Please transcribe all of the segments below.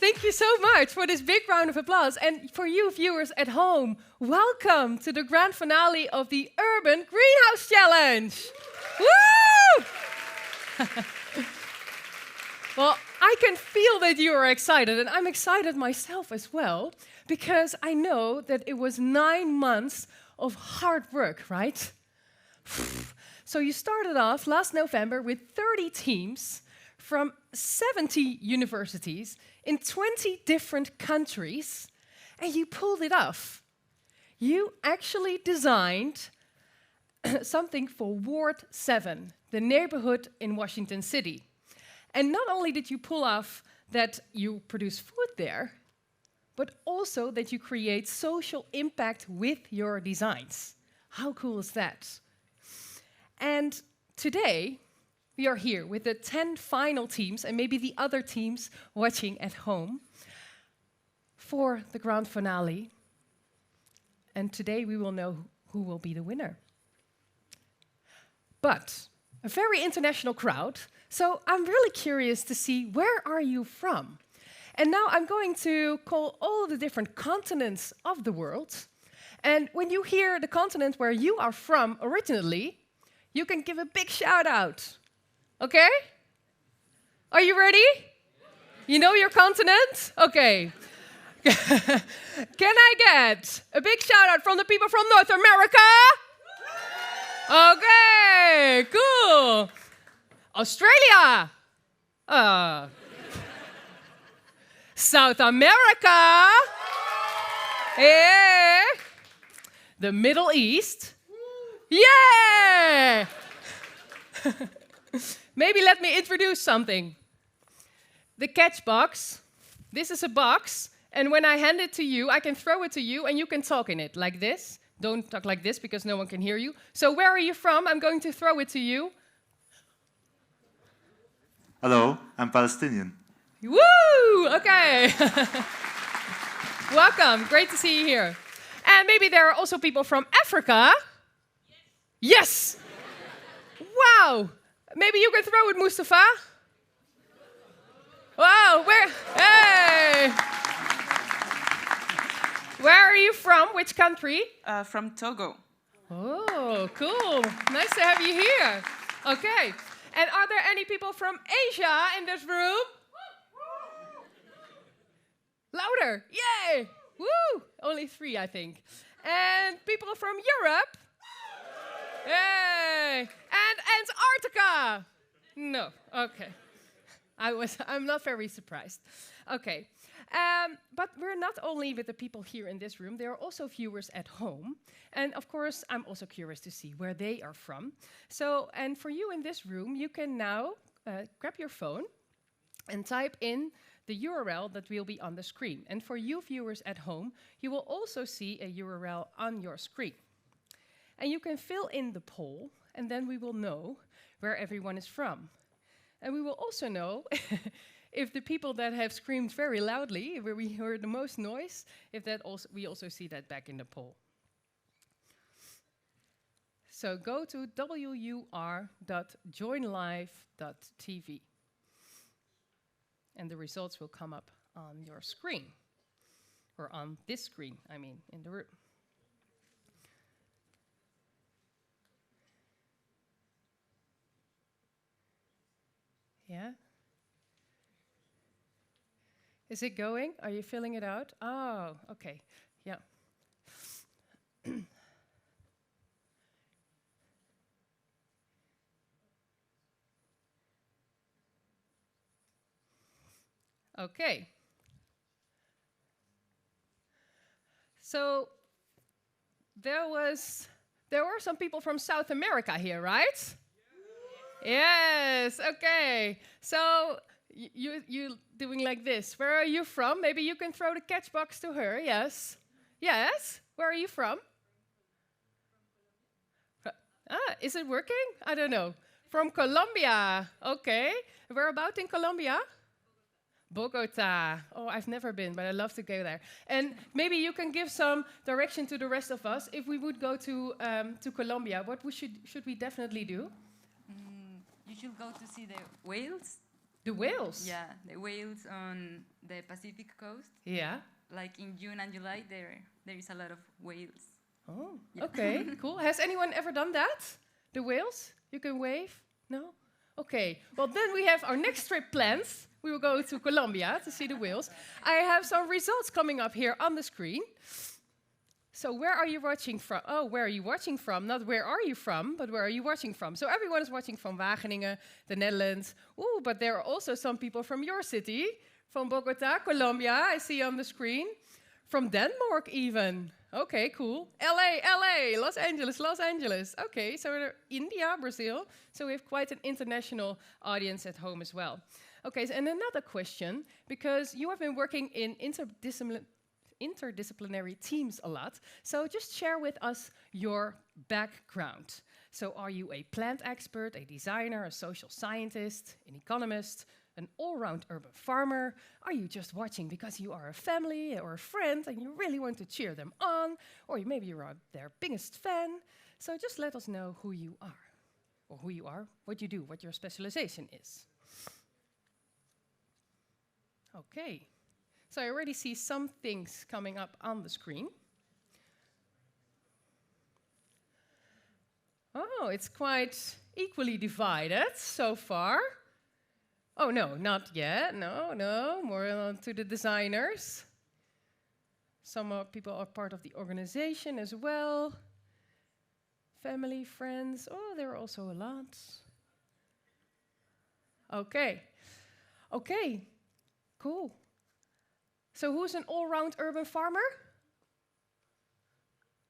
thank you so much for this big round of applause. And for you viewers at home, welcome to the grand finale of the Urban Greenhouse Challenge. Woo! Well, I can feel that you are excited, and I'm excited myself as well, because I know that it was 9 months of hard work, right? So you started off last November with 30 teams from 70 universities in 20 different countries, and you pulled it off. You actually designed something for Ward 7, the neighborhood in Washington City. And not only did you pull off that you produce food there, but also that you create social impact with your designs. How cool is that? And today, we are here with the 10 final teams, and maybe the other teams watching at home, for the grand finale. And today we will know who will be the winner. But a very international crowd, so I'm really curious to see, where are you from? And now I'm going to call all the different continents of the world. And when you hear the continent where you are from originally, you can give a big shout out. Okay? Are you ready? You know your continent? Okay. Can I get a big shout out from the people from North America? Okay, cool. Australia. South America. Yeah. The Middle East. Yeah. Maybe let me introduce something. The catch box. This is a box, and when I hand it to you, I can throw it to you, and you can talk in it, like this. Don't talk like this, because no one can hear you. So where are you from? I'm going to throw it to you. Hello, I'm Palestinian. Woo! Okay. Welcome. Great to see you here. And maybe there are also people from Africa. Yes! Wow! Maybe you can throw it, Mustafa. Wow, where? Hey! Where are you from? Which country? From Togo. Oh, cool. Nice to have you here. Okay. And are there any people from Asia in this room? Louder. Yay! Woo! Only 3, I think. And people from Europe? Yay! And Antarctica? No. Okay. I'm not very surprised. Okay. But we're not only with the people here in this room, there are also viewers at home. And of course, I'm also curious to see where they are from. So, and for you in this room, you can now grab your phone and type in the URL that will be on the screen. And for you viewers at home, you will also see a URL on your screen. And you can fill in the poll, and then we will know where everyone is from. And we will also know if the people that have screamed very loudly, where we heard the most noise, if that also, we also see that back in the poll. So go to wur.joinlive.tv. And the results will come up on your screen. Or on this screen, I mean, in the room. Yeah? Is it going? Are you filling it out? Oh, okay. Yeah. Okay. So there were some people from South America here, right? Yes, okay. So you doing like this. Where are you from? Maybe you can throw the catch box to her. Yes. Yes. Where are you from? Is it working? I don't know. From Colombia. Okay. Where about in Colombia? Bogota. Oh, I've never been, but I'd love to go there. And maybe you can give some direction to the rest of us. If we would go to Colombia, what should we definitely do? You should go to see the whales The whales? Yeah, the whales on the Pacific coast. Yeah. Like in June and July, there is a lot of whales. Oh, Yeah. okay, cool. Has anyone ever done that? The whales? You can wave? No? Okay, well then we have our next trip planned. We will go to Colombia to see the whales. I have some results coming up here on the screen. So where are you watching from? Oh, where are you watching from? Not where are you from, but where are you watching from? So everyone is watching from Wageningen, the Netherlands. Ooh, but there are also some people from your city, from Bogota, Colombia, I see on the screen. From Denmark even. Okay, cool. LA, Los Angeles. Okay, so India, Brazil. So we have quite an international audience at home as well. Okay, so and another question, because you have been working in interdisciplinary teams a lot. So just share with us your background. So are you a plant expert, a designer, a social scientist, an economist, an all-round urban farmer? Are you just watching because you are a family or a friend and you really want to cheer them on? Or maybe you are their biggest fan. So just let us know who you are. Or who you are, what you do, what your specialization is. Okay. So I already see some things coming up on the screen. Oh, it's quite equally divided so far. Oh, no, not yet. No, more on to the designers. Some people are part of the organization as well. Family, friends. Oh, there are also a lot. Okay, cool. So who's an all-round urban farmer?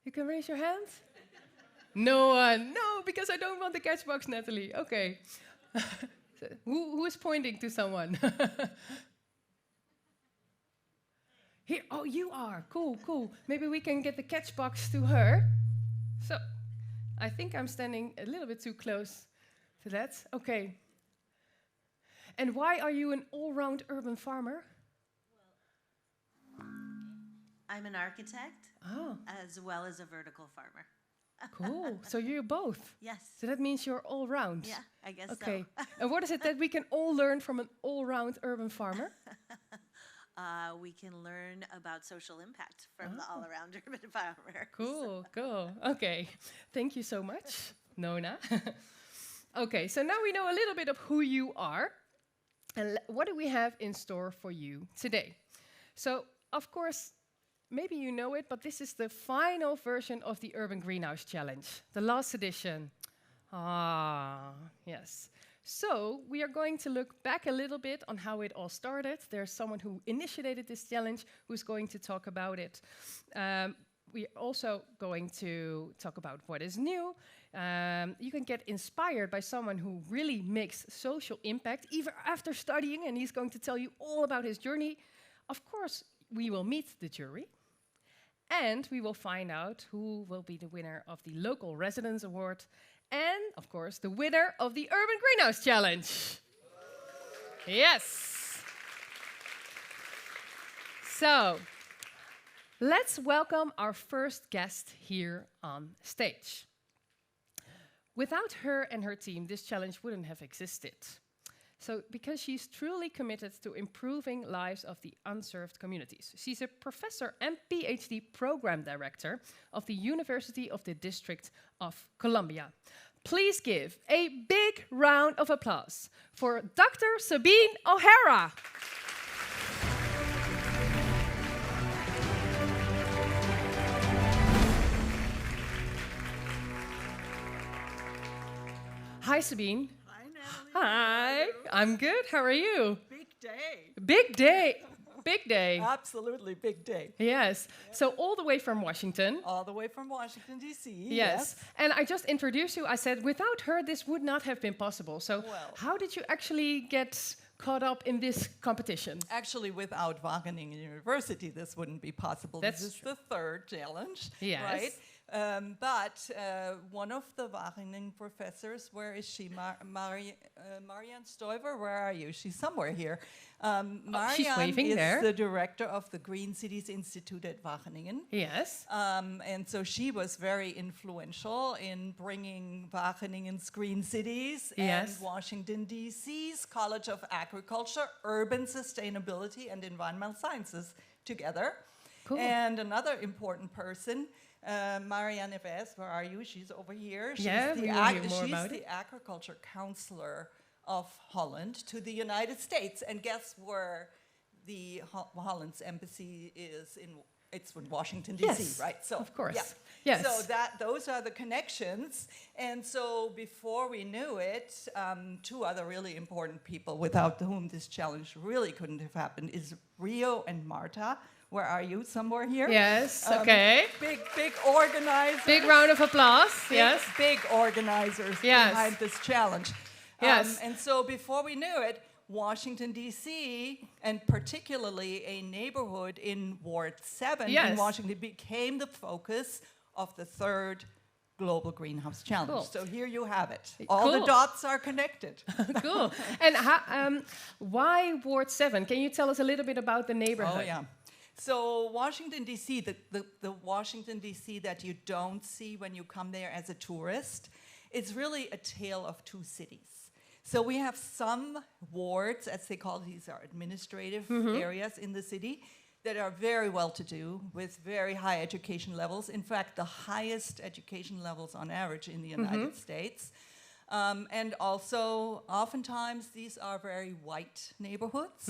You can raise your hand. No one. No, because I don't want the catchbox, Natalie. Okay. So who is pointing to someone? Here. Oh, you are. Cool. Maybe we can get the catchbox to her. So I think I'm standing a little bit too close to that. Okay. And why are you an all-round urban farmer? I'm an architect, as well as a vertical farmer. Cool. So you're both? Yes. So that means you're all round? Yeah, I guess okay. so. And what is it that we can all learn from an all-round urban farmer? We can learn about social impact from the all-around urban farmer. Cool. Okay. Thank you so much, Nona. Okay, so now we know a little bit of who you are. And what do we have in store for you today? So, of course, maybe you know it, but this is the final version of the Urban Greenhouse Challenge, the last edition. Yes. So we are going to look back a little bit on how it all started. There's someone who initiated this challenge who's going to talk about it. We're also going to talk about what is new. You can get inspired by someone who really makes social impact, even after studying, and he's going to tell you all about his journey. Of course, we will meet the jury. And we will find out who will be the winner of the Local Residence Award and, of course, the winner of the Urban Greenhouse Challenge. Yes. So, let's welcome our first guest here on stage. Without her and her team, this challenge wouldn't have existed. So, because she's truly committed to improving lives of the unserved communities. She's a professor and PhD program director of the University of the District of Columbia. Please give a big round of applause for Dr. Sabine O'Hara. Hi, Sabine. Hi, I'm good. How are you? Big day. Absolutely big day. Yes. So all the way from Washington. All the way from Washington, D.C. Yes. And I just introduced you. I said, without her, this would not have been possible. So how did you actually get caught up in this competition? Actually, without Wageningen University, this wouldn't be possible. That's this is the third challenge, yes. right? But one of the Wageningen professors, where is she? Marianne Stoiver, where are you? She's somewhere here. She's Marianne waving is there. the director of the Green Cities Institute at Wageningen. Yes. And so she was very influential in bringing Wageningen's green cities and Yes. Washington, D.C.'s College of Agriculture, Urban Sustainability, and Environmental Sciences together. Cool. And another important person, Marianne Neves, where are you? She's over here. She's Yeah, the we will hear more she's about the it. agriculture counselor of Holland to the United States. And guess where the Holland's embassy is in? It's in Washington, D.C., Yes, right? So, of course. yeah. Yes. So those are the connections. And so before we knew it, two other really important people without whom this challenge really couldn't have happened is Rio and Marta. Where are you? Somewhere here? Yes, okay. Big organizers. Big round of applause. Yes. Big organizers Yes. behind this challenge. Yes. And so before we knew it, Washington, D.C., and particularly a neighborhood in Ward 7 Yes. in Washington became the focus of the third Global Greenhouse Challenge. Cool. So here you have it. All the Cool. dots are connected. Cool. And why Ward 7? Can you tell us a little bit about the neighborhood? Oh, yeah. So Washington, D.C., the Washington, D.C. that you don't see when you come there as a tourist, it's really a tale of two cities. So we have some wards, as they call these are administrative areas in the city, that are very well-to-do with very high education levels. In fact, the highest education levels on average in the United States. And also, oftentimes, these are very white neighborhoods.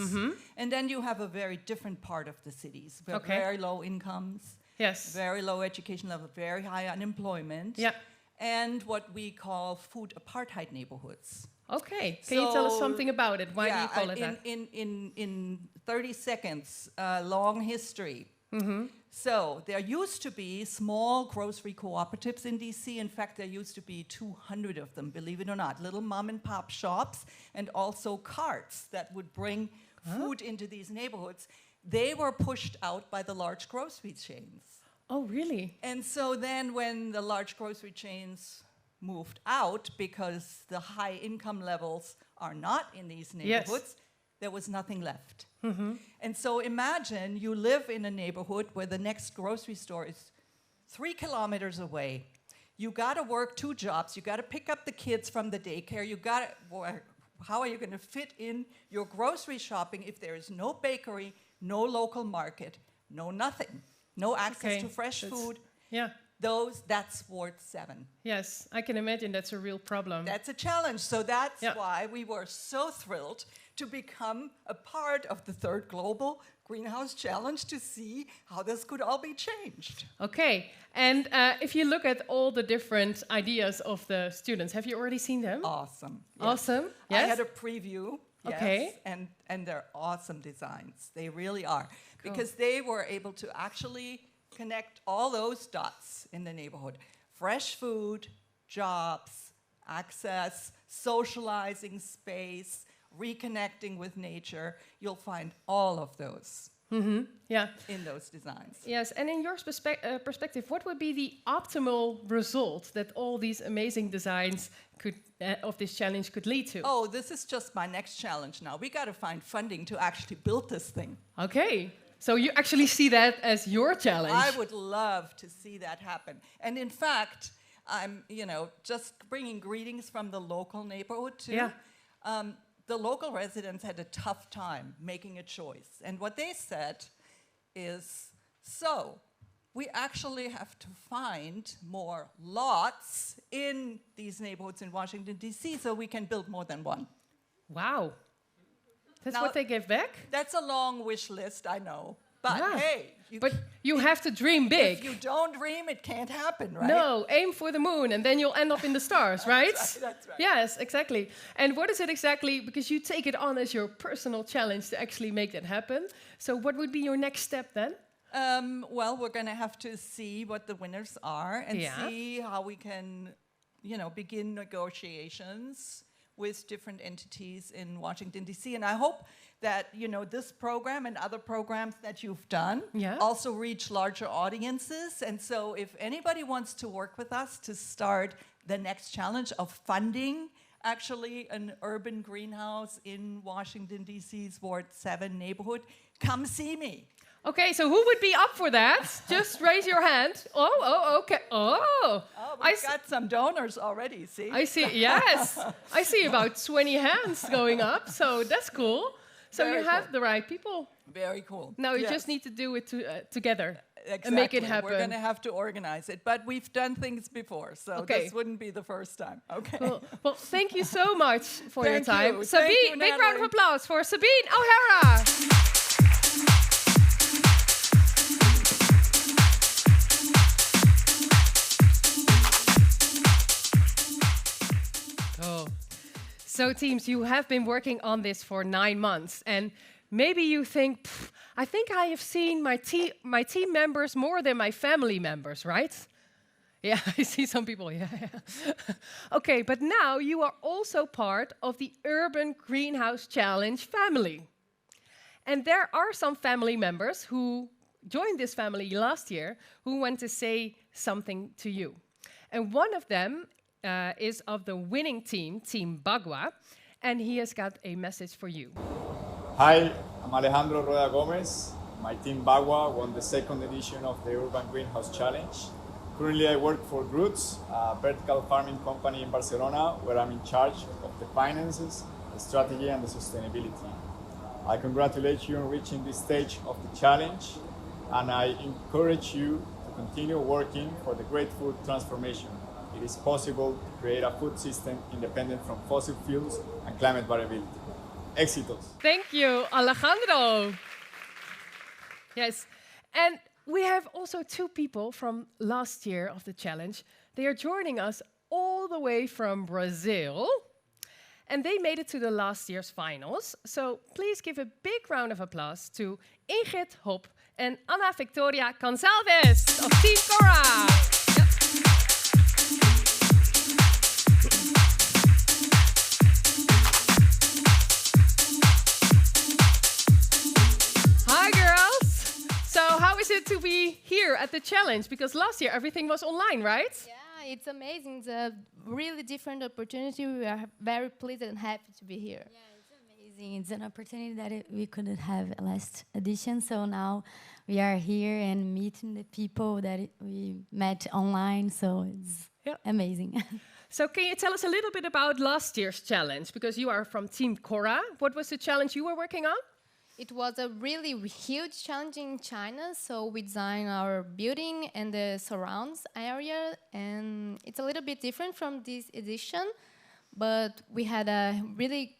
And then you have a very different part of the cities. We have Okay. very low incomes, Yes. very low education level, very high unemployment, Yeah. and what we call food apartheid neighborhoods. Okay. Can you tell us So, something about it? Why do you call it in, that? in 30 seconds, long history. So there used to be small grocery cooperatives in DC. In fact, there used to be 200 of them, believe it or not, little mom and pop shops and also carts that would bring food into these neighborhoods. They were pushed out by the large grocery chains. Oh, really? And so then when the large grocery chains moved out because the high income levels are not in these neighborhoods, there was nothing left. And so imagine you live in a neighborhood where the next grocery store is 3 kilometers away. You got to work 2 jobs. You got to pick up the kids from the daycare. You got to, how are you going to fit in your grocery shopping if there is no bakery, no local market, no nothing, no access to fresh food? Yeah. That's Ward 7. Yes, I can imagine that's a real problem. That's a challenge. So that's Yeah. why we were so thrilled to become a part of the third Global Greenhouse Challenge to see how this could all be changed. Okay, and if you look at all the different ideas of the students, have you already seen them? Awesome. Yes. Awesome. I Yes. had a preview. Yes, Okay. and they're awesome designs. They really are. Because they were able to actually connect all those dots in the neighborhood. Fresh food, jobs, access, socializing space, reconnecting with nature. You'll find all of those Yeah. in those designs. Yes, and in your perspective, what would be the optimal result that all these amazing designs could of this challenge could lead to? Oh, this is just my next challenge now. We got to find funding to actually build this thing. Okay, so you actually see that as your challenge. I would love to see that happen. And in fact, I'm, just bringing greetings from the local neighborhood too. Yeah. The local residents had a tough time making a choice. And what they said is, so we actually have to find more lots in these neighborhoods in Washington, D.C. so we can build more than one. Wow. That's Now- what they gave back? That's a long wish list, I know. But Yeah. hey, But you have to dream big. if you don't dream, it can't happen, right? No, aim for the moon and then you'll end up in the stars, right? That's right. Yes, exactly. And what is it exactly? Because you take it on as your personal challenge to actually make that happen. So what would be your next step then? Well, we're going to have to see what the winners are and Yeah. see how we can, begin negotiations with different entities in Washington, D.C. And I hope that, you know, this program and other programs that you've done also reach larger audiences. And so if anybody wants to work with us to start the next challenge of funding actually an urban greenhouse in Washington, D.C.'s Ward 7 neighborhood, come see me. Okay, so who would be up for that? Just raise your hand. Oh, okay. Oh, We've got some donors already, see? I see, yes. I see about 20 hands going up, so that's cool. So Very you have cool. the right people. Very cool. Now you just need to do it together Exactly. and make it happen. We're going to have to organize it, but we've done things before, so this wouldn't be the first time. Okay. Cool. Well, thank you so much for your Thank time. you. Sabine, Thank you, big round of Natalie. applause for Sabine O'Hara. Oh. So teams, you have been working on this for 9 months, and maybe you think, I think I have seen my team members more than my family members, right? Yeah, I see some people, yeah. Okay, but now you are also part of the Urban Greenhouse Challenge family. And there are some family members who joined this family last year who want to say something to you. And one of them is of the winning team, Team Bagua, and he has got a message for you. Hi, I'm Alejandro Rueda Gomez. My team Bagua won the second edition of the Urban Greenhouse Challenge. Currently I work for Roots, a vertical farming company in Barcelona, where I'm in charge of the finances, the strategy and the sustainability. I congratulate you on reaching this stage of the challenge, and I encourage you to continue working for the great food transformation. It is possible to create a food system independent from fossil fuels and climate variability. Éxitos. Thank you, Alejandro. Yes, and we have also 2 people from last year of the challenge. They are joining us all the way from Brazil, and they made it to the last year's finals. So please give a big round of applause to Ingrid Hop and Ana Victoria Gonçalves of Team Cora. Hi, girls. So how is it to be here at the challenge? Because last year everything was online, right? Yeah, it's amazing. It's a really different opportunity. We are very pleased and happy to be here. Yeah, it's amazing. It's an opportunity that we couldn't have last edition. So now we are here and meeting the people that we met online. So it's amazing. So can you tell us a little bit about last year's challenge? Because you are from Team Cora. What was the challenge you were working on? It was a really huge challenge in China, so we designed our building and the surrounds area, and it's a little bit different from this edition, but we had a really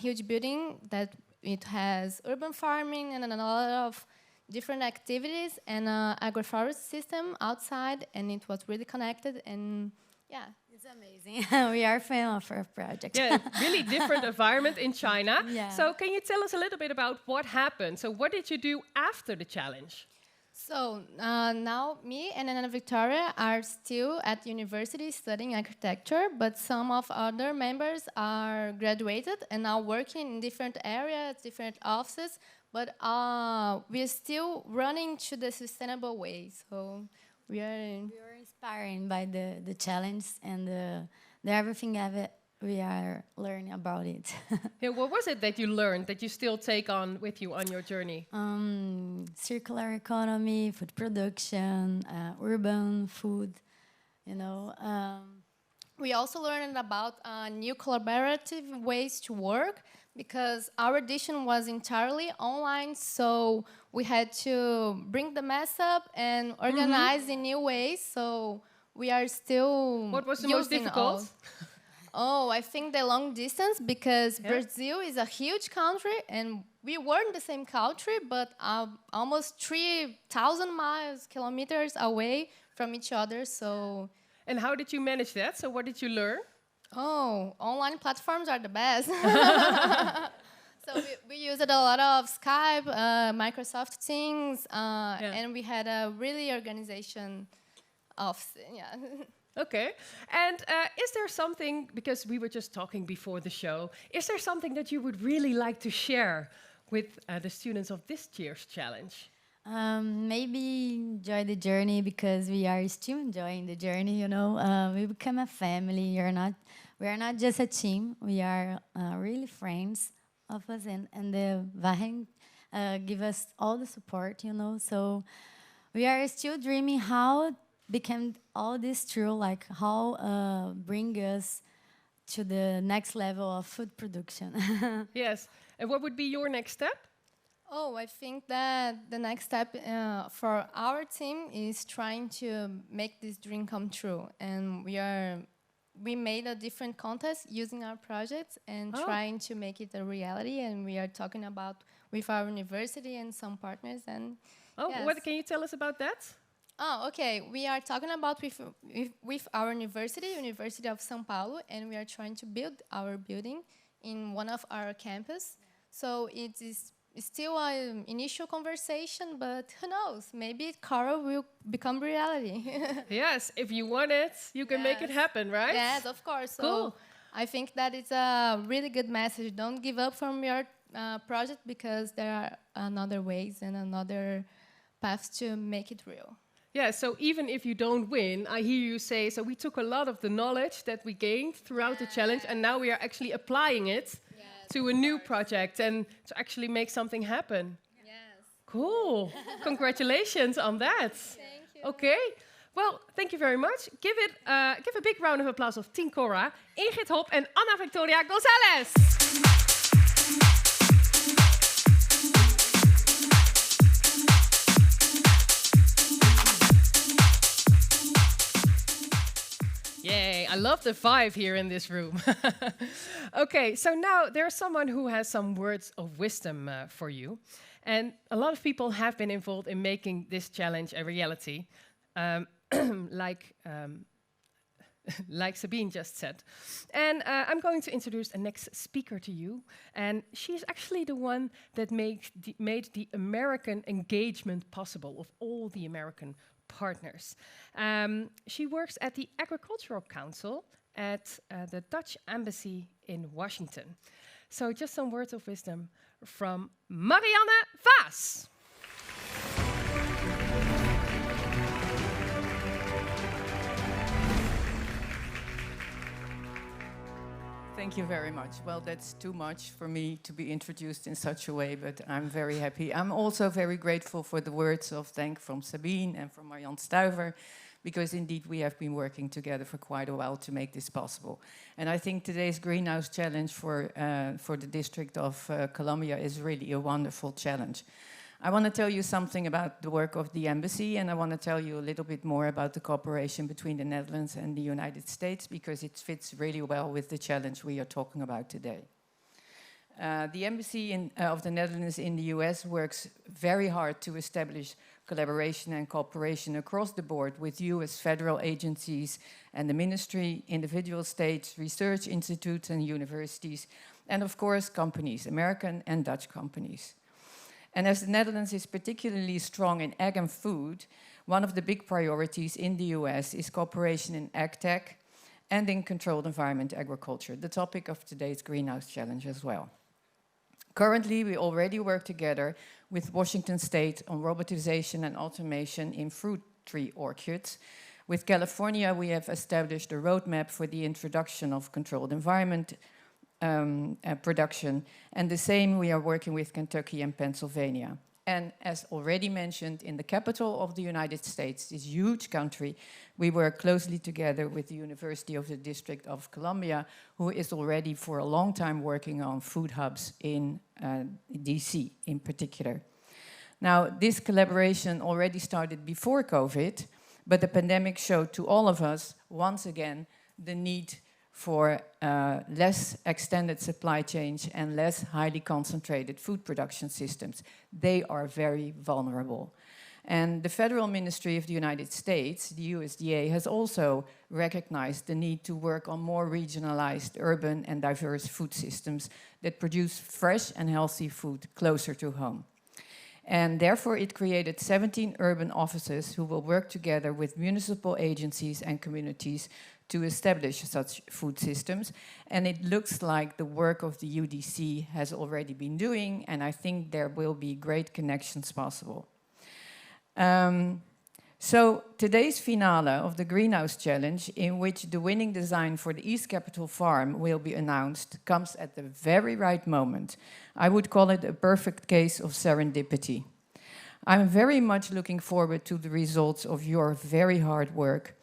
huge building that it has urban farming and a lot of different activities and agroforest system outside, and it was really connected, and yeah. It's amazing. We are fan of our project. Yeah, really different environment in China. Yeah. So can you tell us a little bit about what happened? So what did you do after the challenge? So now me and Ana Victoria are still at university studying architecture, but some of other members are graduated and now working in different areas, different offices, but we're still running to the sustainable way. So we are inspired by the challenge and the everything of it. We are learning about it. Yeah, what was it that you learned that you still take on with you on your journey? Circular economy, food production, urban food, you know. We also learned about new collaborative ways to work, because our edition was entirely online, so we had to bring the mess up and organize in new ways. So we are still. What was the most difficult? Oh, I think the long distance, because Brazil is a huge country, and we were in the same country, but almost 3,000 kilometers away from each other. So. And how did you manage that? So what did you learn? Oh, online platforms are the best. So we used a lot of Skype, Microsoft Teams, and we had a really organization of, Okay. And is there something, because we were just talking before the show, is there something that you would really like to share with the students of this year's challenge? Maybe enjoy the journey because we are still enjoying the journey. You know, we become a family. We are not just a team. We are really friends of us, and the Wageningen give us all the support. You know, so we are still dreaming how became all this true, like how bring us to the next level of food production. Yes. And what would be your next step? Oh, I think that the next step for our team is trying to make this dream come true. And we made a different contest using our projects and trying to make it a reality. And we are talking about with our university and some partners. And yes. What can you tell us about that? Oh, okay. We are talking about with our university, University of São Paulo, and we are trying to build our building in one of our campus. So it is still an initial conversation, but who knows? Maybe Carol will become reality. Yes, if you want it, you can make it happen, right? Yes, of course. Cool. So I think that it's a really good message. Don't give up from your project because there are another ways and another paths to make it real. Yeah, so even if you don't win, I hear you say, so we took a lot of the knowledge that we gained throughout the challenge, and now we are actually applying it to a new project and to actually make something happen. Yes. Cool. Congratulations on that. Thank you. Okay. Well, thank you very much. Give a big round of applause of Tien Cora, Ingrid Hop and Ana Victoria Gonzalez. Yay, I love the vibe here in this room. Okay, so now there's someone who has some words of wisdom for you. And a lot of people have been involved in making this challenge a reality, like Sabine just said. And I'm going to introduce the next speaker to you. And she's actually the one that made the American engagement possible of all the American partners. She works at the Agricultural Council at the Dutch Embassy in Washington. So just some words of wisdom from Marianne Vaas. Thank you very much. Well, that's too much for me to be introduced in such a way, but I'm very happy. I'm also very grateful for the words of thanks from Sabine and from Marianne Stuiver, because indeed we have been working together for quite a while to make this possible. And I think today's Greenhouse Challenge for the District of Columbia is really a wonderful challenge. I want to tell you something about the work of the embassy, and I want to tell you a little bit more about the cooperation between the Netherlands and the United States, because it fits really well with the challenge we are talking about today. The embassy of the Netherlands in the US works very hard to establish collaboration and cooperation across the board with US federal agencies and the ministry, individual states, research institutes and universities, and of course companies, American and Dutch companies. And as the Netherlands is particularly strong in ag and food, one of the big priorities in the US is cooperation in ag tech and in controlled environment agriculture, the topic of today's Greenhouse Challenge as well. Currently, we already work together with Washington State on robotization and automation in fruit tree orchards. With California, we have established a roadmap for the introduction of controlled environment production, and the same we are working with Kentucky and Pennsylvania. And as already mentioned, in the capital of the United States, this huge country, we work closely together with the University of the District of Columbia, who is already for a long time working on food hubs in DC in particular. Now, this collaboration already started before COVID, but the pandemic showed to all of us, once again, the need for less extended supply chains and less highly concentrated food production systems. They are very vulnerable. And the Federal Ministry of the United States, the USDA, has also recognized the need to work on more regionalized, urban and diverse food systems that produce fresh and healthy food closer to home. And therefore, it created 17 urban offices who will work together with municipal agencies and communities to establish such food systems. And it looks like the work of the UDC has already been doing, and I think there will be great connections possible. So today's finale of the Greenhouse Challenge, in which the winning design for the East Capitol Farm will be announced, comes at the very right moment. I would call it a perfect case of serendipity. I'm very much looking forward to the results of your very hard work.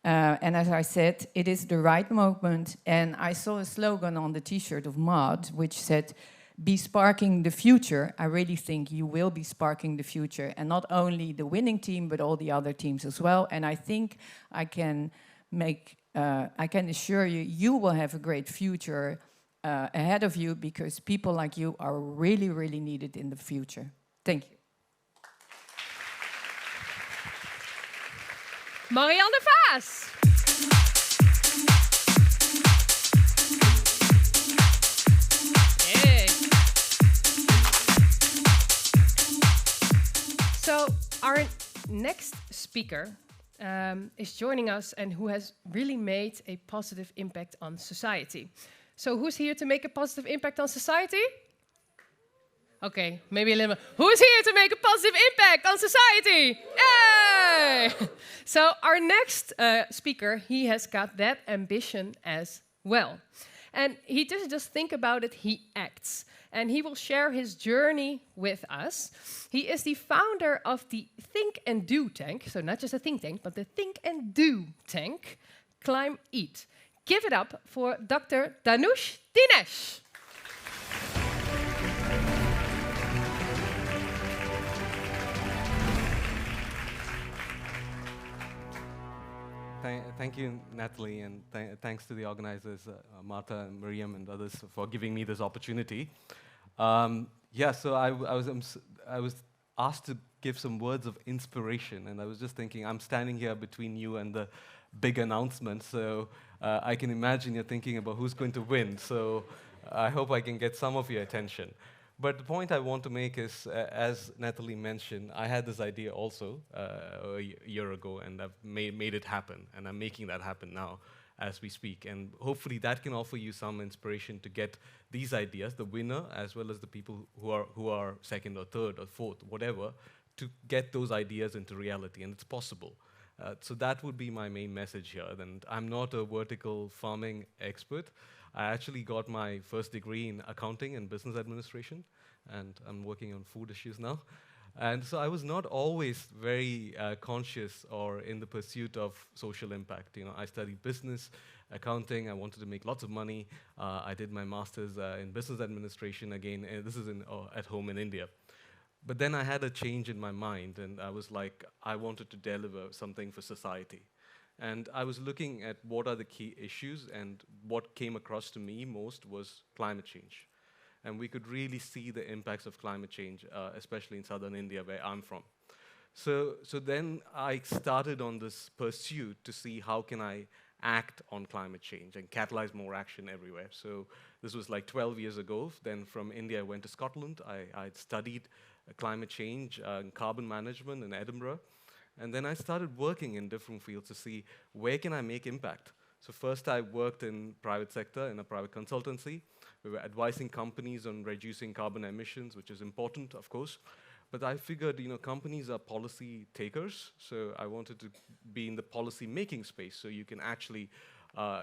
And as I said, it is the right moment, and I saw a slogan on the t-shirt of MOD, which said, "Be sparking the future." I really think you will be sparking the future, and not only the winning team, but all the other teams as well. And I think I can assure you, you will have a great future ahead of you, because people like you are really, really needed in the future. Thank you. Marianne Vaas. Yay. So our next speaker is joining us, and who has really made a positive impact on society. So who's here to make a positive impact on society? Okay, maybe a little bit. Who's here to make a positive impact on society? Yay! So our next speaker, he has got that ambition as well. And he doesn't just think about it, he acts. And he will share his journey with us. He is the founder of the Think and Do tank. So not just a think tank, but the Think and Do tank, Clim-Eat. Give it up for Dr. Dhanush Dinesh. Thank you, Natalie, and thanks to the organizers, Martha and Miriam and others, for giving me this opportunity. So I was asked to give some words of inspiration, and I was just thinking, I'm standing here between you and the big announcement, so I can imagine you're thinking about who's going to win, so I hope I can get some of your attention. But the point I want to make is, as Natalie mentioned, I had this idea also a year ago, and I've made it happen, and I'm making that happen now as we speak. And hopefully that can offer you some inspiration to get these ideas, the winner, as well as the people who are second or third or fourth, whatever, to get those ideas into reality, and it's possible. So that would be my main message here. And I'm not a vertical farming expert. I actually got my first degree in accounting and business administration, and I'm working on food issues now. And so I was not always very conscious or in the pursuit of social impact. You know, I studied business, accounting. I wanted to make lots of money. I did my master's in business administration again. This is at home in India. But then I had a change in my mind, and I was like, I wanted to deliver something for society. And I was looking at what are the key issues, and what came across to me most was climate change. And we could really see the impacts of climate change, especially in southern India, where I'm from. So then I started on this pursuit to see how can I act on climate change and catalyze more action everywhere. So this was like 12 years ago. Then from India, I went to Scotland. I studied climate change and carbon management in Edinburgh. And then I started working in different fields to see where can I make impact. So first I worked in private sector, in a private consultancy. We were advising companies on reducing carbon emissions, which is important, of course. But I figured, companies are policy takers, so I wanted to be in the policy making space so you can actually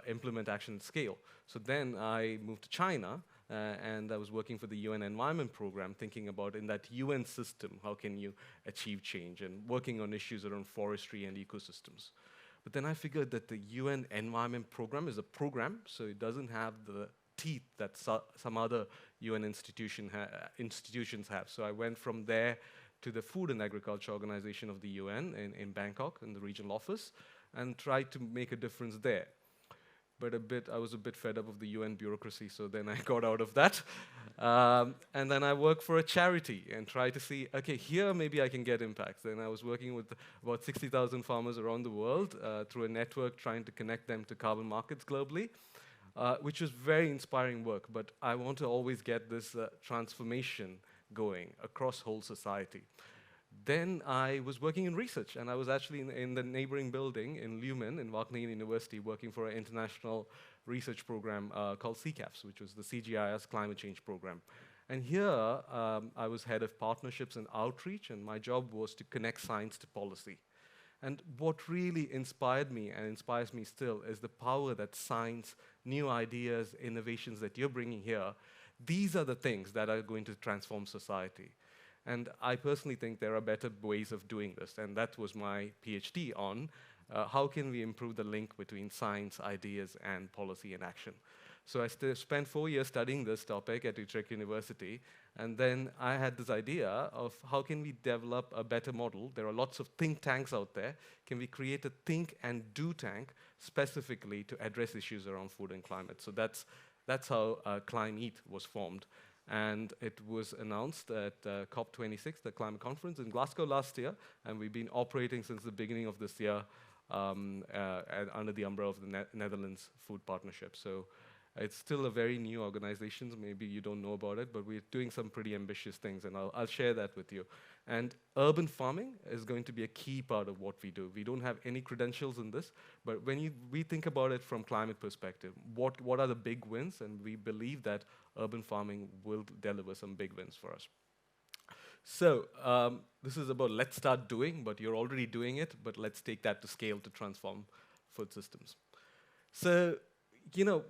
implement action at scale. So then I moved to China, and I was working for the UN Environment Program, thinking about in that UN system, how can you achieve change, and working on issues around forestry and ecosystems. But then I figured that the UN Environment Program is a program, so it doesn't have the teeth that some other UN institutions have. So I went from there to the Food and Agriculture Organization of the UN in Bangkok, in the regional office, and tried to make a difference there. But I was a bit fed up of the UN bureaucracy, so then I got out of that. And then I worked for a charity and tried to see, okay, here maybe I can get impact. Then I was working with about 60,000 farmers around the world through a network trying to connect them to carbon markets globally, which was very inspiring work. But I want to always get this transformation going across whole society. Then I was working in research, and I was actually in the neighboring building in Leuven in Wageningen University working for an international research program called CAUSES, which was the CGIS climate change program. And here, I was head of partnerships and outreach, and my job was to connect science to policy. And what really inspired me and inspires me still is the power that science, new ideas, innovations that you're bringing here, these are the things that are going to transform society. And I personally think there are better ways of doing this, and that was my PhD on how can we improve the link between science, ideas, and policy and action. So I spent 4 years studying this topic at Utrecht University, and then I had this idea of how can we develop a better model. There are lots of think tanks out there. Can we create a think and do tank specifically to address issues around food and climate? So that's how Clim-Eat was formed. And it was announced at COP26, the climate conference in Glasgow last year, and we've been operating since the beginning of this year under the umbrella of the Netherlands Food Partnership. So it's still a very new organization. Maybe you don't know about it, but we're doing some pretty ambitious things, and I'll share that with you. And urban farming is going to be a key part of what we do. We don't have any credentials in this, but when we think about it from climate perspective, what are the big wins? And we believe that urban farming will deliver some big wins for us. So this is about let's start doing, but you're already doing it, but let's take that to scale to transform food systems. So, you know,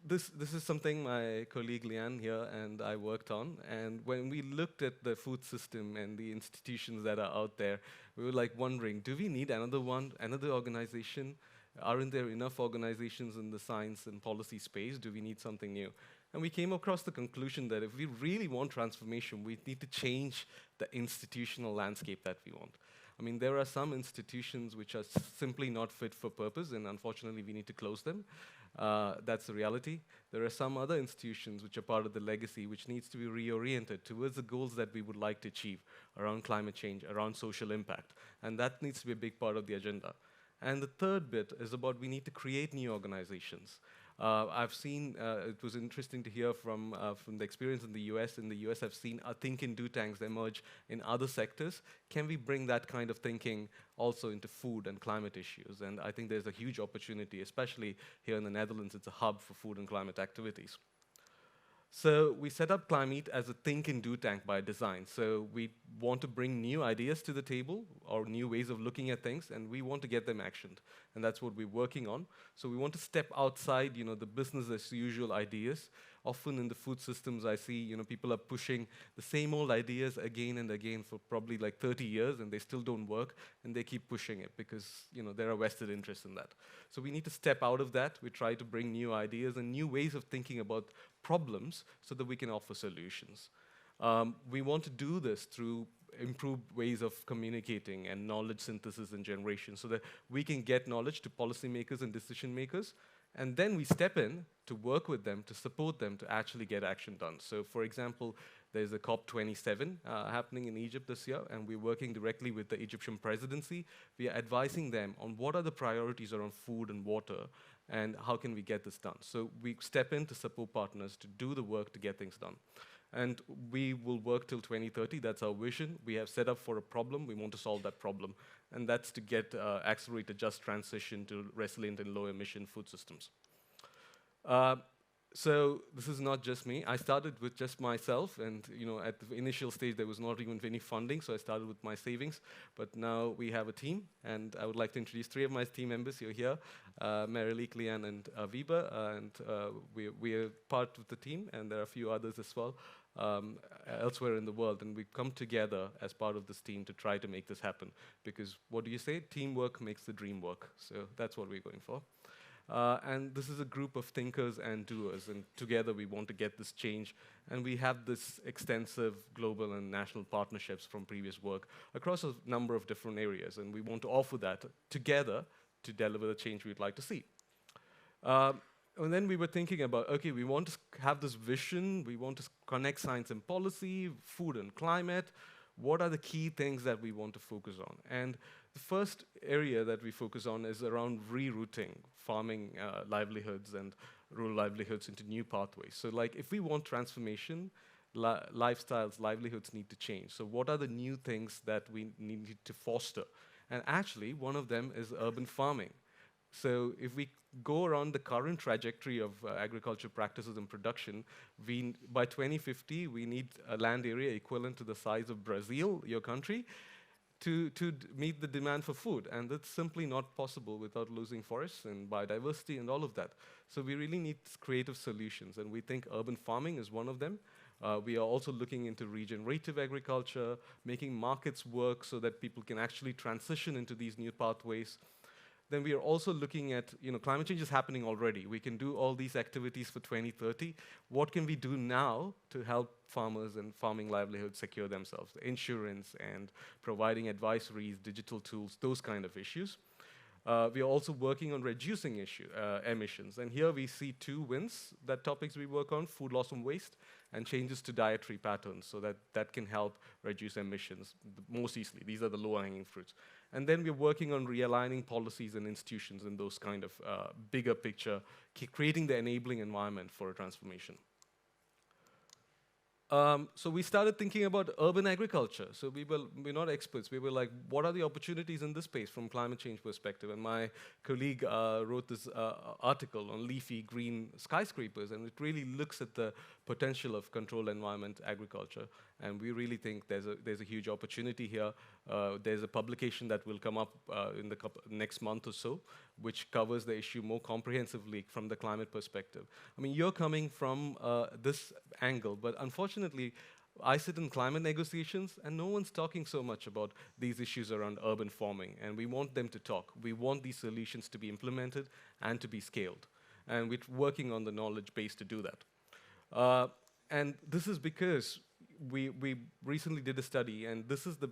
this is something my colleague Liane here and I worked on, and when we looked at the food system and the institutions that are out there, we were like wondering, do we need another one, another organization? Aren't there enough organizations in the science and policy space? Do we need something new? And we came across the conclusion that if we really want transformation, we need to change the institutional landscape that we want. I mean, there are some institutions which are simply not fit for purpose, and unfortunately, we need to close them. That's the reality. There are some other institutions which are part of the legacy, which needs to be reoriented towards the goals that we would like to achieve around climate change, around social impact, and that needs to be a big part of the agenda. And the third bit is about we need to create new organizations. I've seen, it was interesting to hear from the experience in the US. In the US, I've seen think and do tanks emerge in other sectors. Can we bring that kind of thinking also into food and climate issues? And I think there's a huge opportunity, especially here in the Netherlands. It's a hub for food and climate activities. So we set up Clim-Eat as a think and do tank by design. So we want to bring new ideas to the table or new ways of looking at things, and we want to get them actioned. And that's what we're working on. So we want to step outside, you know, the business as usual ideas. Often in the food systems, I see, you know, people are pushing the same old ideas again and again for probably like 30 years, and they still don't work, and they keep pushing it because, you know, there are vested interests in that. So we need to step out of that. We try to bring new ideas and new ways of thinking about problems so that we can offer solutions. We want to do this through improved ways of communicating and knowledge synthesis and generation so that we can get knowledge to policymakers and decision makers, and then we step in to work with them, to support them to actually get action done. So for example, there's a COP27 happening in Egypt this year, and we're working directly with the Egyptian presidency. We are advising them on what are the priorities around food and water, and how can we get this done. So we step in to support partners to do the work to get things done. And we will work till 2030, that's our vision. We have set up for a problem, we want to solve that problem. And that's to get accelerate a just transition to resilient and low emission food systems. So this is not just me. I started with just myself, and you know, at the initial stage there was not even any funding, so I started with my savings. But now we have a team, and I would like to introduce 3 of my team members. You're here, Marilee, Liane, and Wiebe, and we are part of the team, and there are a few others as well elsewhere in the world, and we've come together as part of this team to try to make this happen. Because what do you say? Teamwork makes the dream work. So that's what we're going for. And this is a group of thinkers and doers, and together we want to get this change. And we have this extensive global and national partnerships from previous work across a number of different areas, and we want to offer that together to deliver the change we'd like to see. And then we were thinking about, okay, we want to have this vision, we want to connect science and policy, food and climate. What are the key things that we want to focus on? And the first area that we focus on is around rerouting farming livelihoods and rural livelihoods into new pathways. So like if we want transformation, lifestyles, livelihoods need to change. So what are the new things that we need to foster? And actually, one of them is urban farming. So if we go around the current trajectory of agriculture practices and production, by 2050, we need a land area equivalent to the size of Brazil, your country, to meet the demand for food. And that's simply not possible without losing forests and biodiversity and all of that. So we really need creative solutions, and we think urban farming is one of them. We are also looking into regenerative agriculture, making markets work so that people can actually transition into these new pathways. Then we are also looking at, climate change is happening already. We can do all these activities for 2030. What can we do now to help farmers and farming livelihoods secure themselves? Insurance and providing advisories, digital tools, those kind of issues. We are also working on reducing emissions. And here we see two wins, that topics we work on, food loss and waste, and changes to dietary patterns, so that can help reduce emissions most easily. These are the low-hanging fruits. And then we're working on realigning policies and institutions in those kind of bigger picture, creating the enabling environment for a transformation. So we started thinking about urban agriculture. So we're not experts. We were like, what are the opportunities in this space from climate change perspective? And my colleague wrote this article on leafy green skyscrapers, and it really looks at the potential of controlled environment agriculture. And we really think there's a huge opportunity here. There's a publication that will come up in the next month or so, which covers the issue more comprehensively from the climate perspective. I mean, you're coming from this angle, but unfortunately, I sit in climate negotiations, and no one's talking so much about these issues around urban farming, and we want them to talk. We want these solutions to be implemented and to be scaled, and we're working on the knowledge base to do that. And this is because we recently did a study, and this is the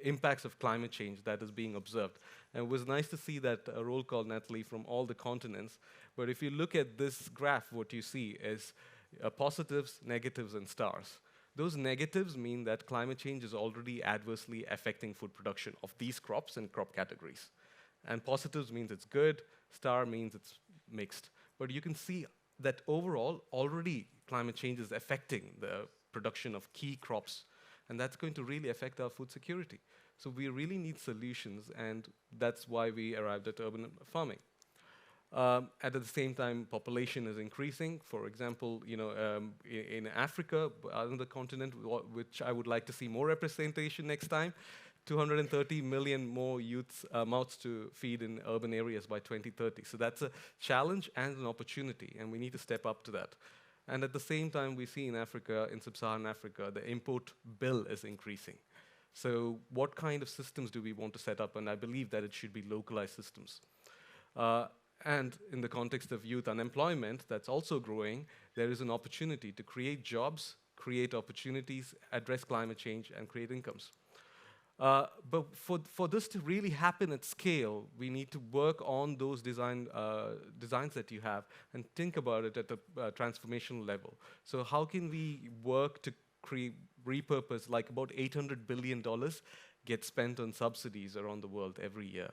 impacts of climate change that is being observed. And it was nice to see that a roll call, Natalie, from all the continents. But if you look at this graph, what you see is positives, negatives, and stars. Those negatives mean that climate change is already adversely affecting food production of these crops and crop categories. And positives means it's good, star means it's mixed. But you can see that overall, already climate change is affecting the production of key crops, and that's going to really affect our food security. So we really need solutions, and that's why we arrived at urban farming. At the same time, population is increasing. For example, in Africa, another continent, which I would like to see more representation next time, 230 million more youths mouths to feed in urban areas by 2030. So that's a challenge and an opportunity, and we need to step up to that. And at the same time, we see in Africa, in sub-Saharan Africa, the import bill is increasing. So what kind of systems do we want to set up? And I believe that it should be localized systems. And in the context of youth unemployment, that's also growing, there is an opportunity to create jobs, create opportunities, address climate change, and create incomes. But for this to really happen at scale, we need to work on those designs that you have and think about it at the transformational level. So how can we work to repurpose, like about $800 billion gets spent on subsidies around the world every year.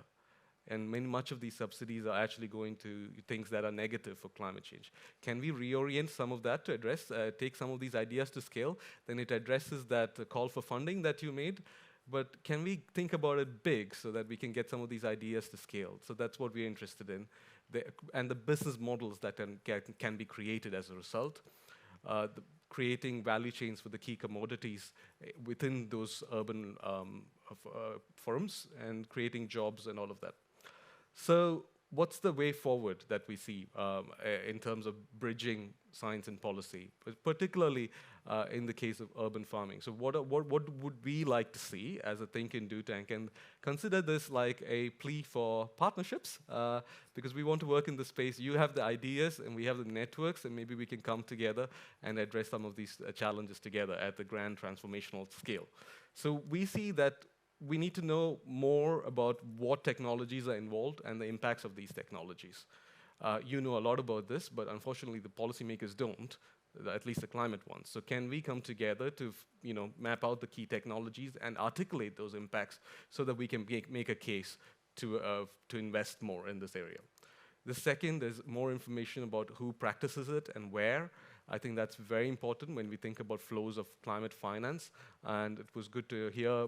And much of these subsidies are actually going to things that are negative for climate change. Can we reorient some of that to address, take some of these ideas to scale? Then it addresses that call for funding that you made. But can we think about it big so that we can get some of these ideas to scale? So that's what we're interested in. And the business models that can be created as a result. Creating value chains for the key commodities within those urban firms and creating jobs and all of that. So what's the way forward that we see in terms of bridging science and policy, particularly in the case of urban farming? So what would we like to see as a think and do tank? And consider this like a plea for partnerships, because we want to work in the space. You have the ideas and we have the networks, and maybe we can come together and address some of these challenges together at the grand transformational scale. So we see that we need to know more about what technologies are involved and the impacts of these technologies. You know a lot about this, but unfortunately the policymakers don't, at least the climate ones. So can we come together to map out the key technologies and articulate those impacts so that we can make a case to invest more in this area? The second is more information about who practices it and where. I think that's very important when we think about flows of climate finance, and it was good to hear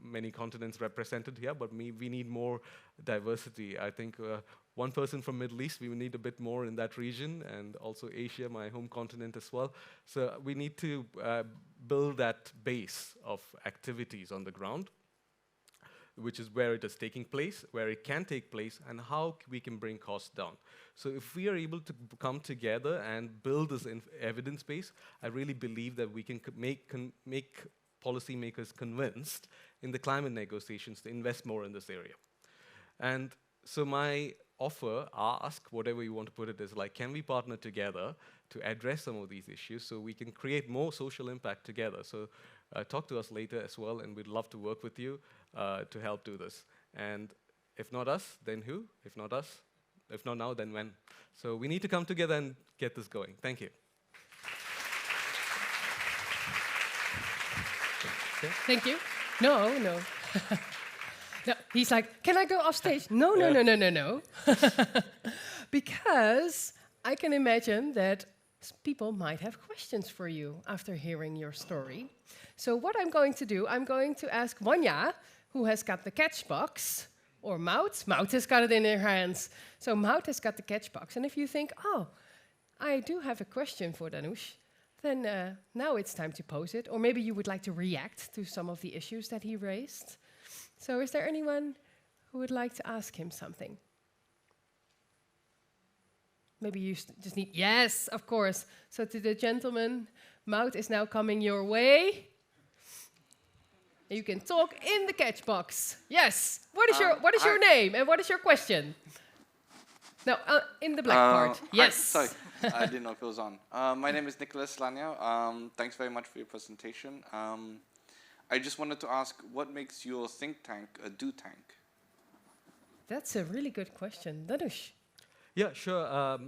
many continents represented here, but we need more diversity. I think one person from Middle East, we need a bit more in that region, and also Asia, my home continent as well. So we need to build that base of activities on the ground, which is where it is taking place, where it can take place, and how we can bring costs down. So if we are able to come together and build this evidence base, I really believe that we can make policymakers convinced in the climate negotiations to invest more in this area. And so my ask, whatever you want to put it, is like, can we partner together to address some of these issues so we can create more social impact together? So talk to us later as well, and we'd love to work with you to help do this. And if not us, then who? If not us, if not now, then when? So we need to come together and get this going. Thank you. Okay. Thank you. No. No, he's like, can I go off stage? No. Because I can imagine that people might have questions for you after hearing your story. So what I'm going to do, I'm going to ask Wanya, who has got the catch box, or Maud. Maud has got it in her hands. So Maud has got the catch box. And if you think, oh, I do have a question for Dhanush, then now it's time to pose it. Or maybe you would like to react to some of the issues that he raised. So is there anyone who would like to ask him something? Maybe you just need, yes, of course. So to the gentleman, Maud is now coming your way. You can talk in the catch box. Yes. What is your name and what is your question? No, in the black part. Yes. Sorry, I didn't know if it was on. My name is Nicholas Lanyao. Thanks very much for your presentation. I just wanted to ask, what makes your think tank a do tank? That's a really good question. Dhanush. Yeah, sure.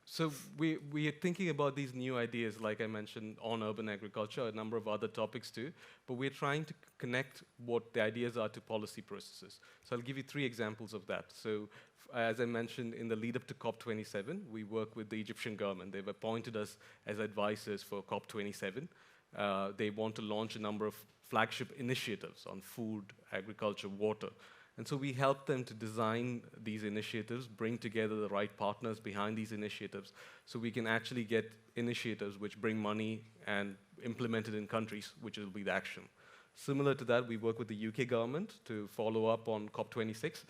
So we are thinking about these new ideas, like I mentioned, on urban agriculture, a number of other topics too, but we're trying to connect what the ideas are to policy processes. So I'll give you 3 examples of that. So as I mentioned, in the lead up to COP27, we work with the Egyptian government. They've appointed us as advisors for COP27. They want to launch a number of flagship initiatives on food, agriculture, water. And so we help them to design these initiatives, bring together the right partners behind these initiatives, so we can actually get initiatives which bring money and implement it in countries, which will be the action. Similar to that, we work with the UK government to follow up on COP26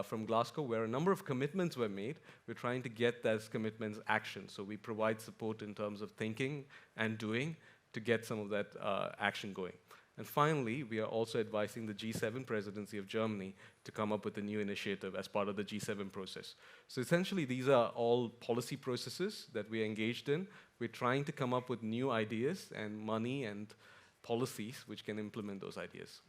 from Glasgow, where a number of commitments were made. We're trying to get those commitments action. So we provide support in terms of thinking and doing to get some of that action going. And finally, we are also advising the G7 presidency of Germany to come up with a new initiative as part of the G7 process. So essentially, these are all policy processes that we are engaged in. We're trying to come up with new ideas and money and policies which can implement those ideas.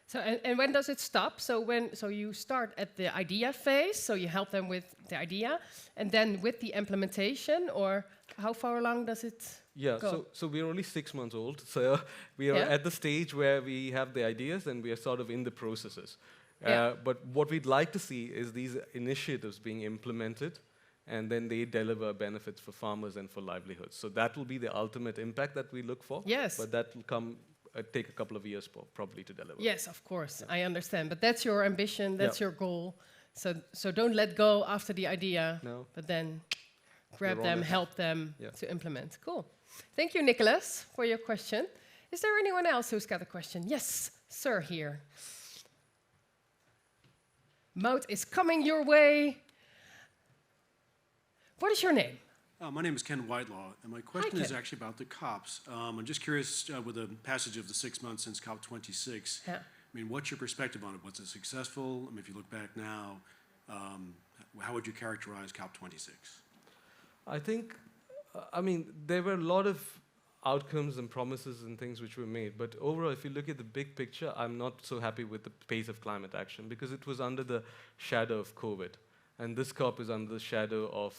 So and when does it stop? So you start at the idea phase, so you help them with the idea, and then with the implementation, or how far along does it go? So we're only 6 months old, so we are at the stage where we have the ideas and we are sort of in the processes. But what we'd like to see is these initiatives being implemented, and then they deliver benefits for farmers and for livelihoods. So that will be the ultimate impact that we look for. Yes. But that will take a couple of years probably to deliver. Yes, of course, I understand. But that's your ambition, that's your goal. So don't let go after the idea, but then grab them, help them to implement. Cool. Thank you, Nicholas, for your question. Is there anyone else who's got a question? Yes, sir, here. Maud is coming your way. What is your name? My name is Ken Whitelaw, and my question is actually about the COPs. I'm just curious, with the passage of the 6 months since COP26, I mean, what's your perspective on it? Was it successful? I mean, if you look back now, how would you characterize COP26? I think, there were a lot of outcomes and promises and things which were made, but overall, if you look at the big picture, I'm not so happy with the pace of climate action because it was under the shadow of COVID. And this COP is under the shadow of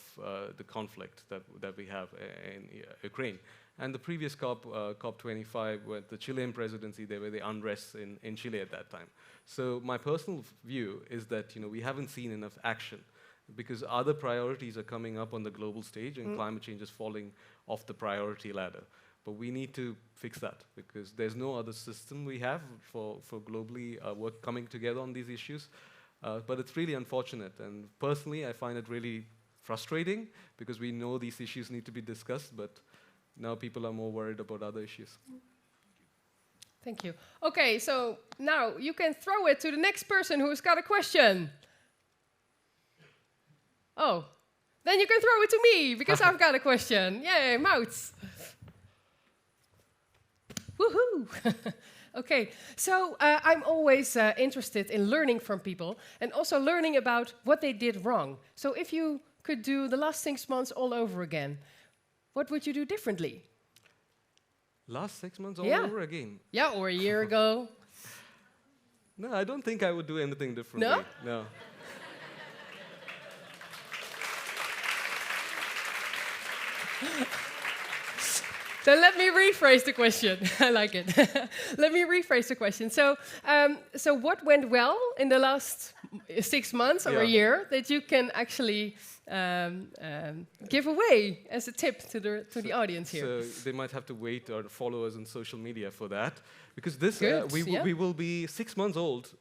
the conflict that we have in Ukraine. And the previous COP, COP25, with the Chilean presidency, there were the unrests in Chile at that time. So my personal view is that we haven't seen enough action. because other priorities are coming up on the global stage and climate change is falling off the priority ladder. But we need to fix that because there's no other system we have for globally work coming together on these issues. But it's really unfortunate. And personally, I find it really frustrating because we know these issues need to be discussed, but now people are more worried about other issues. Thank you. Okay, so now you can throw it to the next person who's got a question. Oh, then you can throw it to me because I've got a question. Yay, Mouts. Woohoo! Okay, so I'm always interested in learning from people and also learning about what they did wrong. So if you could do the last 6 months all over again, what would you do differently? Last 6 months all over again? Yeah, or a year ago. No, I don't think I would do anything differently. No? No. So let me rephrase the question. I like it. Let me rephrase the question. So, so what went well in the last 6 months or a year that you can actually give away as a tip to the audience here? So they might have to wait or follow us on social media for that, because this we will be 6 months old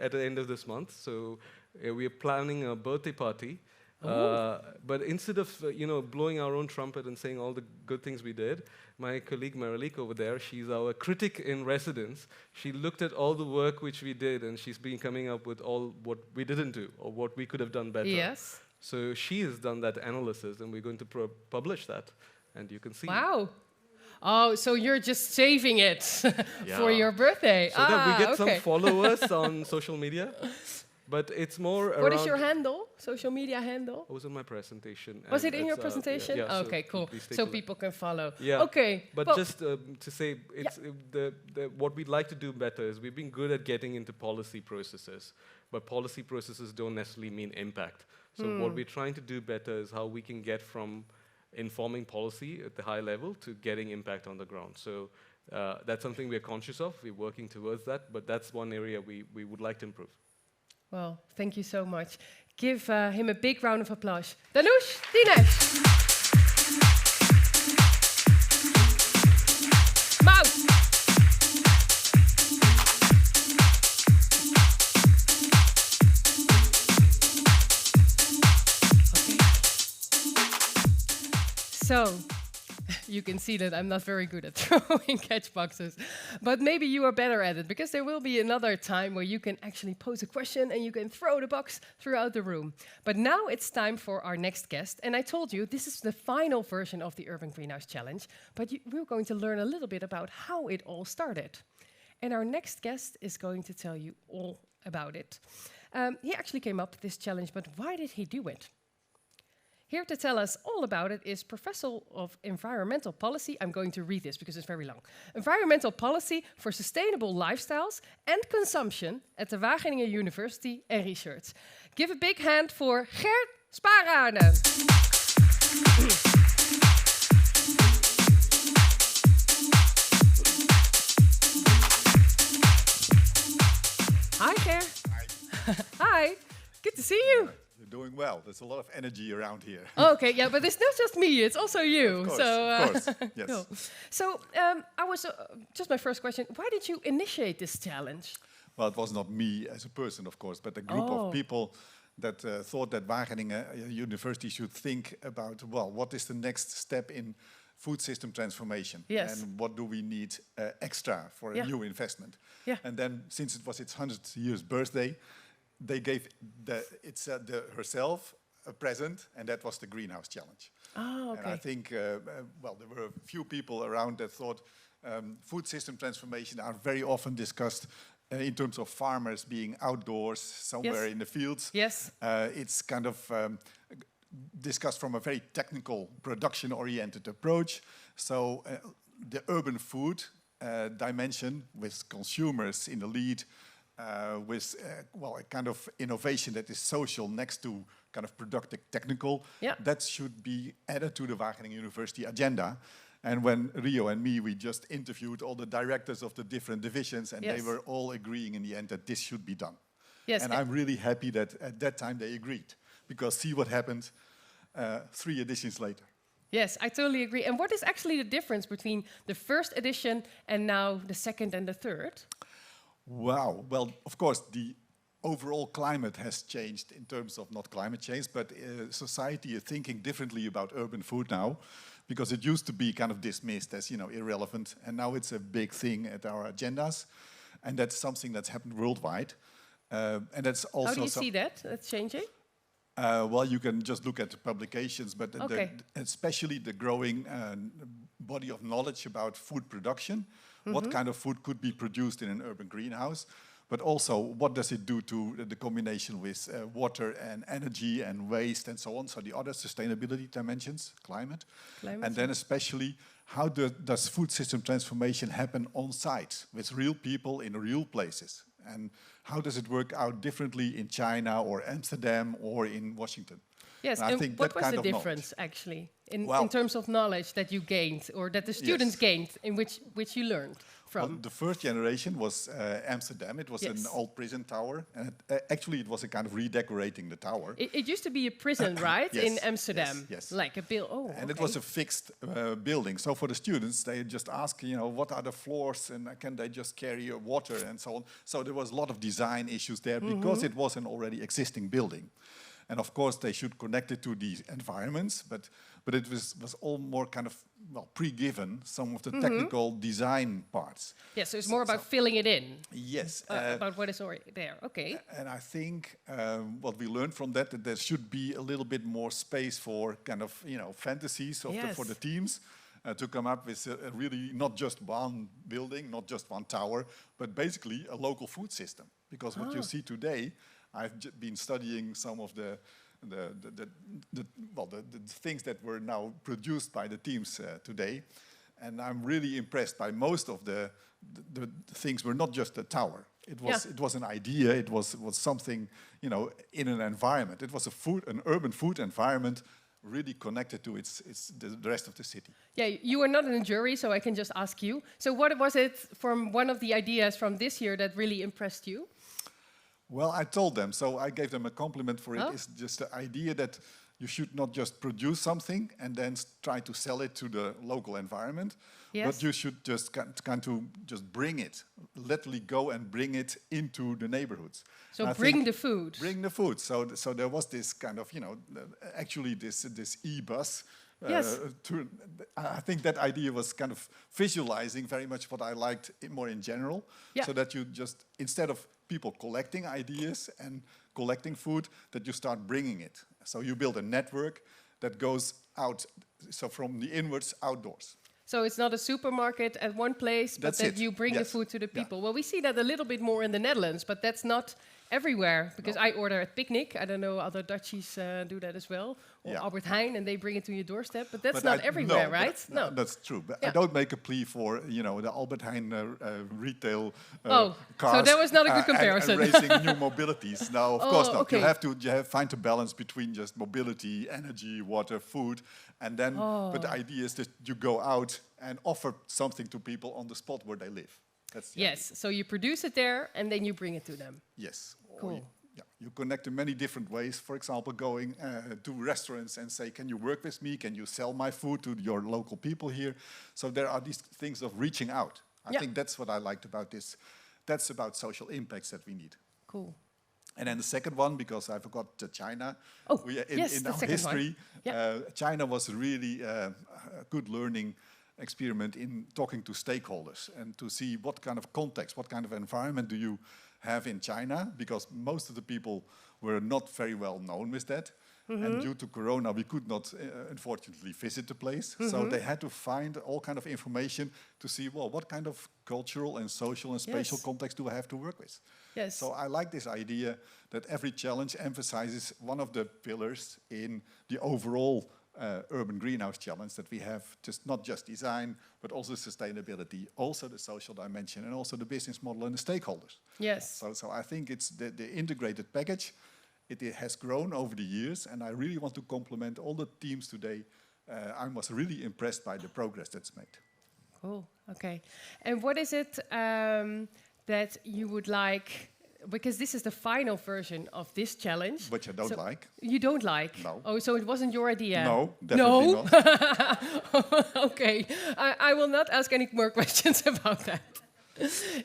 at the end of this month. So we are planning a birthday party. But instead of blowing our own trumpet and saying all the good things we did, my colleague Marilik over there, she's our critic in residence. She looked at all the work which we did, and she's been coming up with all what we didn't do or what we could have done better. Yes. So she has done that analysis, and we're going to publish that, and you can see. Wow. Oh, so you're just saving it for your birthday. So that we get some followers on social media. But it's more around... What is your handle? Social media handle? It was in my presentation. Was it in your presentation? Yeah, okay, cool. So people can follow. Yeah. Okay. But just to say, it's what we'd like to do better is we've been good at getting into policy processes, but policy processes don't necessarily mean impact. So what we're trying to do better is how we can get from informing policy at the high level to getting impact on the ground. So that's something we're conscious of. We're working towards that, but that's one area we would like to improve. Well, thank you so much. Give him a big round of applause. Dhanush Dinesh. Mout. So, you can see that I'm not very good at throwing catch boxes, but maybe you are better at it, because there will be another time where you can actually pose a question and you can throw the box throughout the room. But now it's time for our next guest, and I told you this is the final version of the Urban Greenhouse Challenge, but we're going to learn a little bit about how it all started. And our next guest is going to tell you all about it. He actually came up with this challenge, but why did he do it? Here to tell us all about it is Professor of Environmental Policy. I'm going to read this because it's very long. Environmental Policy for Sustainable Lifestyles and Consumption at the Wageningen University Research. Give a big hand for Gert Spaarane. Hi, Gert. Hi. Hi. Good to see you. Doing well. There's a lot of energy around here. Okay, yeah, but it's not just me, it's also you. Of course, so, of course, yes. Cool. So, I was, just my first question, why did you initiate this challenge? Well, it was not me as a person, of course, but a group of people that thought that Wageningen University should think about, well, what is the next step in food system transformation? Yes. And what do we need extra for a new investment? Yeah. And then, since it was its 100th year's birthday, they gave herself a present, and that was the Greenhouse Challenge. Oh, okay. And I think, well, there were a few people around that thought food system transformation are very often discussed in terms of farmers being outdoors, somewhere in the fields. Yes. It's kind of discussed from a very technical, production-oriented approach. So the urban food dimension, with consumers in the lead, with well, a kind of innovation that is social next to kind of productive technical, that should be added to the Wageningen University agenda. And when Rio and me, we just interviewed all the directors of the different divisions, and they were all agreeing in the end that this should be done. Yes. And I'm really happy that at that time they agreed, because see what happened 3 editions later. Yes, I totally agree. And what is actually the difference between the first edition and now the second and the third? Wow. Well, of course, the overall climate has changed in terms of not climate change, but society is thinking differently about urban food now, because it used to be kind of dismissed as, irrelevant, and now it's a big thing at our agendas, and that's something that's happened worldwide. And that's also. How do you see that? That's changing? Well, you can just look at the publications, but especially the growing body of knowledge about food production, what kind of food could be produced in an urban greenhouse, but also what does it do to the combination with water and energy and waste and so on, so the other sustainability dimensions, climate. And then especially how does food system transformation happen on site with real people in real places? And how does it work out differently in China or Amsterdam or in Washington? Yes, and I think what that was kind the of difference actually in terms of knowledge that you gained or that the students gained in which you learned from? Well, the first generation was Amsterdam. It was an old prison tower. And actually, it was a kind of redecorating the tower. It used to be a prison, right, yes, in Amsterdam? Yes. Like a building. And it was a fixed building. So for the students, they just ask, what are the floors and can they just carry water and so on. So there was a lot of design issues there because it was an already existing building. And of course, they should connect it to the environments, but it was all more kind of, pre-given, some of the technical design parts. Yes, so it's more about filling it in. Yes. About what is already there, okay. And I think what we learned from that there should be a little bit more space for kind of, fantasies for the teams to come up with a really not just one building, not just one tower, but basically a local food system. Because what you see today, I've been studying some of the things that were now produced by the teams today, and I'm really impressed by most of the things were not just a tower. It was an idea. It was something in an environment. It was an urban food environment, really connected to the rest of the city. Yeah, you are not in a jury, so I can just ask you. So what was it from one of the ideas from this year that really impressed you? Well, I told them, so I gave them a compliment for it. It's just the idea that you should not just produce something and then try to sell it to the local environment, but you should just kind of just bring it, literally go and bring it into the neighborhoods. So bring the food. Bring the food. So there was this kind of, actually this e-bus. I think that idea was kind of visualizing very much what I liked more in general, so that you just, instead of people collecting ideas and collecting food, that you start bringing it. So you build a network that goes out, so from the inwards, outdoors. So it's not a supermarket at one place, but that you bring the food to the people. Well, we see that a little bit more in the Netherlands, but that's not everywhere, because I order at Picnic. I don't know, other Dutchies do that as well. Or Albert Heijn, and they bring it to your doorstep. But that's not everywhere, right? No, that's true. But I don't make a plea for, the Albert Heijn retail cars. So that was not a good comparison. And raising new mobilities. No, of course not. Okay. You have to find a balance between just mobility, energy, water, food, and then, but the idea is that you go out and offer something to people on the spot where they live. That's the idea. So you produce it there, and then you bring it to them. Yes. Cool. You connect in many different ways. For example, going to restaurants and say, can you work with me? Can you sell my food to your local people here? So there are these things of reaching out. I think that's what I liked about this. That's about social impacts that we need. Cool. And then the second one, because I forgot China. In our history, China was really a good learning experiment in talking to stakeholders and to see what kind of context, what kind of environment do you have in China, because most of the people were not very well known with that. And due to Corona, we could not, unfortunately, visit the place. So they had to find all kind of information to see, well, what kind of cultural and social and spatial context do I have to work with? Yes. So I like this idea that every challenge emphasizes one of the pillars in the overall urban greenhouse challenge that we have, not just design, but also sustainability, also the social dimension, and also the business model and the stakeholders. Yes. So I think it's the integrated package. It has grown over the years, and I really want to compliment all the teams today. I was really impressed by the progress that's made. Cool, okay. And what is it that you would like because this is the final version of this challenge. Which I don't like. You don't like? No. Oh, so it wasn't your idea? No, definitely not. Okay, I will not ask any more questions about that.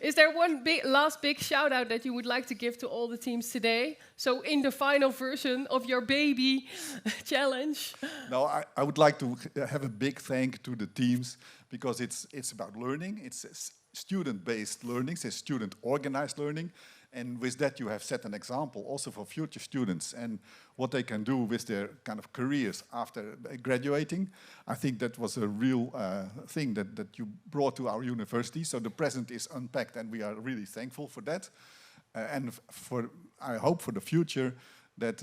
Is there one last big shout out that you would like to give to all the teams today? So in the final version of your baby challenge. No, I would like to have a big thank to the teams, because it's about learning. It's student-based learning, it's student-organized learning. And with that, you have set an example also for future students and what they can do with their kind of careers after graduating. I think that was a real thing that you brought to our university. So the present is unpacked, and we are really thankful for that. And I hope for the future that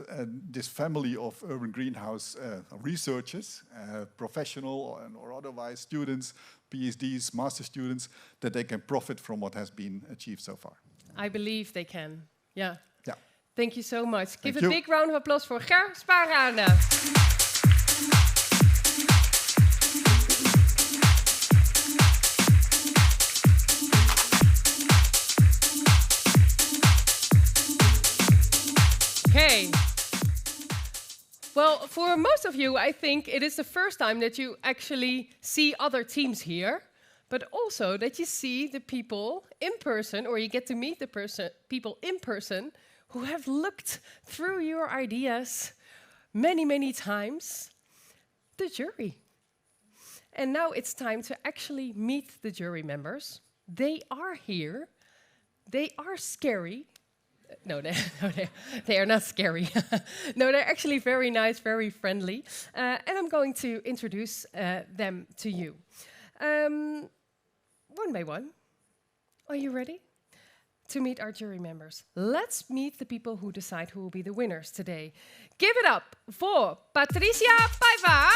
this family of urban greenhouse researchers, professional or otherwise students, PhDs, master students, that they can profit from what has been achieved so far. I believe they can. Yeah. Yeah. Thank you so much. Give Thank a you. big round of applause for Ger Spaarane. Okay. Well, for most of you, I think it is the first time that you actually see other teams here, but also that you see the people in person, or you get to meet the people in person who have looked through your ideas many, many times, the jury. And now it's time to actually meet the jury members. They are here. They are scary. No, they are not scary. No, they're actually very nice, very friendly. And I'm going to introduce them to you. One by one. Are you ready to meet our jury members? Let's meet the people who decide who will be the winners today. Give it up for Patricia Paiva,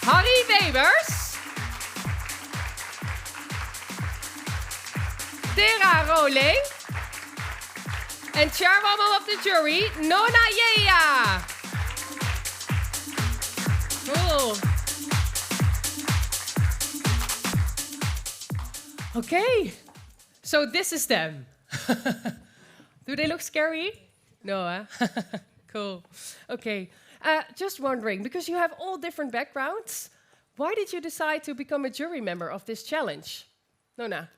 Harry Webers, Tera Rolling, and chairwoman of the jury, Nona Yea. Cool. Okay, so this is them. Do they look scary? No, huh? Cool. Okay, just wondering, because you have all different backgrounds, why did you decide to become a jury member of this challenge? Nona.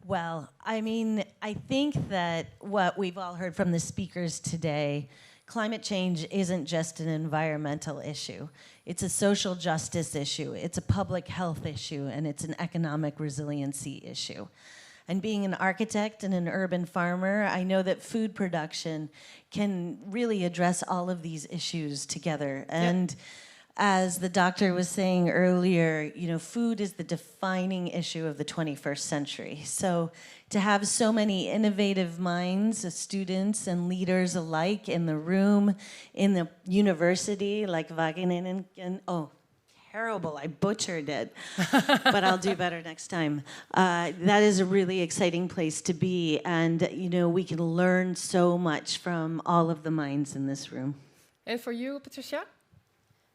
Well, I mean, I think that what we've all heard from the speakers today, climate change isn't just an environmental issue. It's a social justice issue, it's a public health issue, and it's an economic resiliency issue. And being an architect and an urban farmer, I know that food production can really address all of these issues together. And as the doctor was saying earlier, you know, food is the defining issue of the 21st century. So to have so many innovative minds, students and leaders alike in the room, in the university, like Wageningen, and oh, terrible, I butchered it, but I'll do better next time. That is a really exciting place to be, and you know, we can learn so much from all of the minds in this room. And for you, Patricia?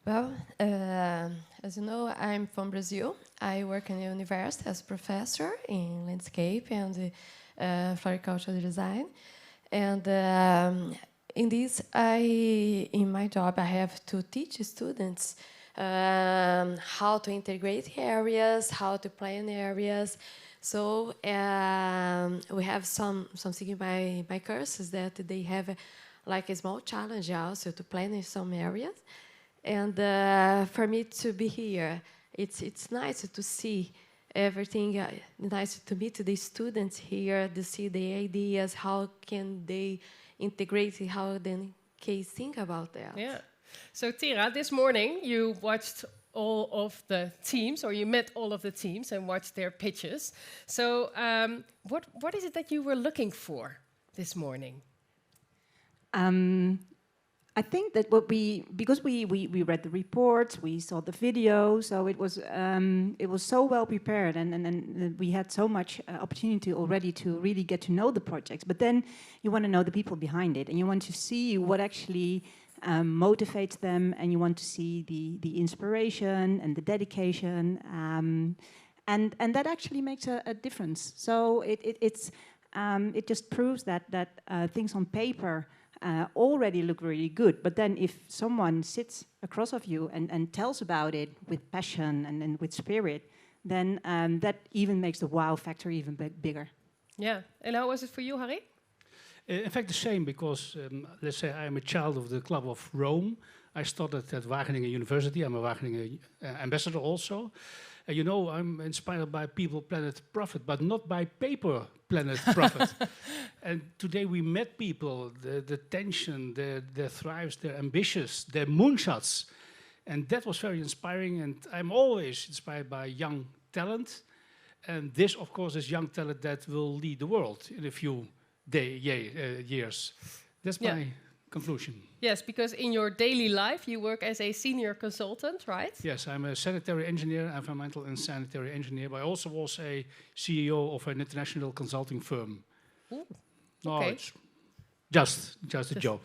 Well, as you know, I'm from Brazil. I work in the university as a professor in landscape and floricultural design. And in this, in my job, I have to teach students how to integrate areas, how to plan areas. So we have something in my courses that they have like a small challenge also to plan in some areas. And for me to be here, it's nice to see everything, nice to meet the students here, to see the ideas, how can they integrate it, how they can think about that. Yeah. So Tira, this morning you watched all of the teams, or you met all of the teams and watched their pitches. So what is it that you were looking for this morning? I think that because we read the reports, we saw the video, so it was so well prepared, and we had so much opportunity already to really get to know the projects. But then you want to know the people behind it, and you want to see what actually motivates them, and you want to see the inspiration and the dedication. And that actually makes a difference. So it just proves that things on paper already look really good. But then if someone sits across of you and tells about it with passion and with spirit, then that even makes the wow factor even bigger. Yeah. And how was it for you, Harry? In fact, the same, because let's say I am a child of the Club of Rome. I started at Wageningen University. I'm a Wageningen ambassador also. You know, I'm inspired by People, Planet, Profit, but not by paper, planet, profit. And today we met people, the tension, their thrives, they're ambitious, their moonshots. And that was very inspiring, and I'm always inspired by young talent. And this, of course, is young talent that will lead the world in a few years. That's my conclusion. Yes, because in your daily life you work as a senior consultant, right? Yes, I'm a sanitary engineer, environmental and sanitary engineer, but I also was a CEO of an international consulting firm. Ooh, no, okay. it's just a job.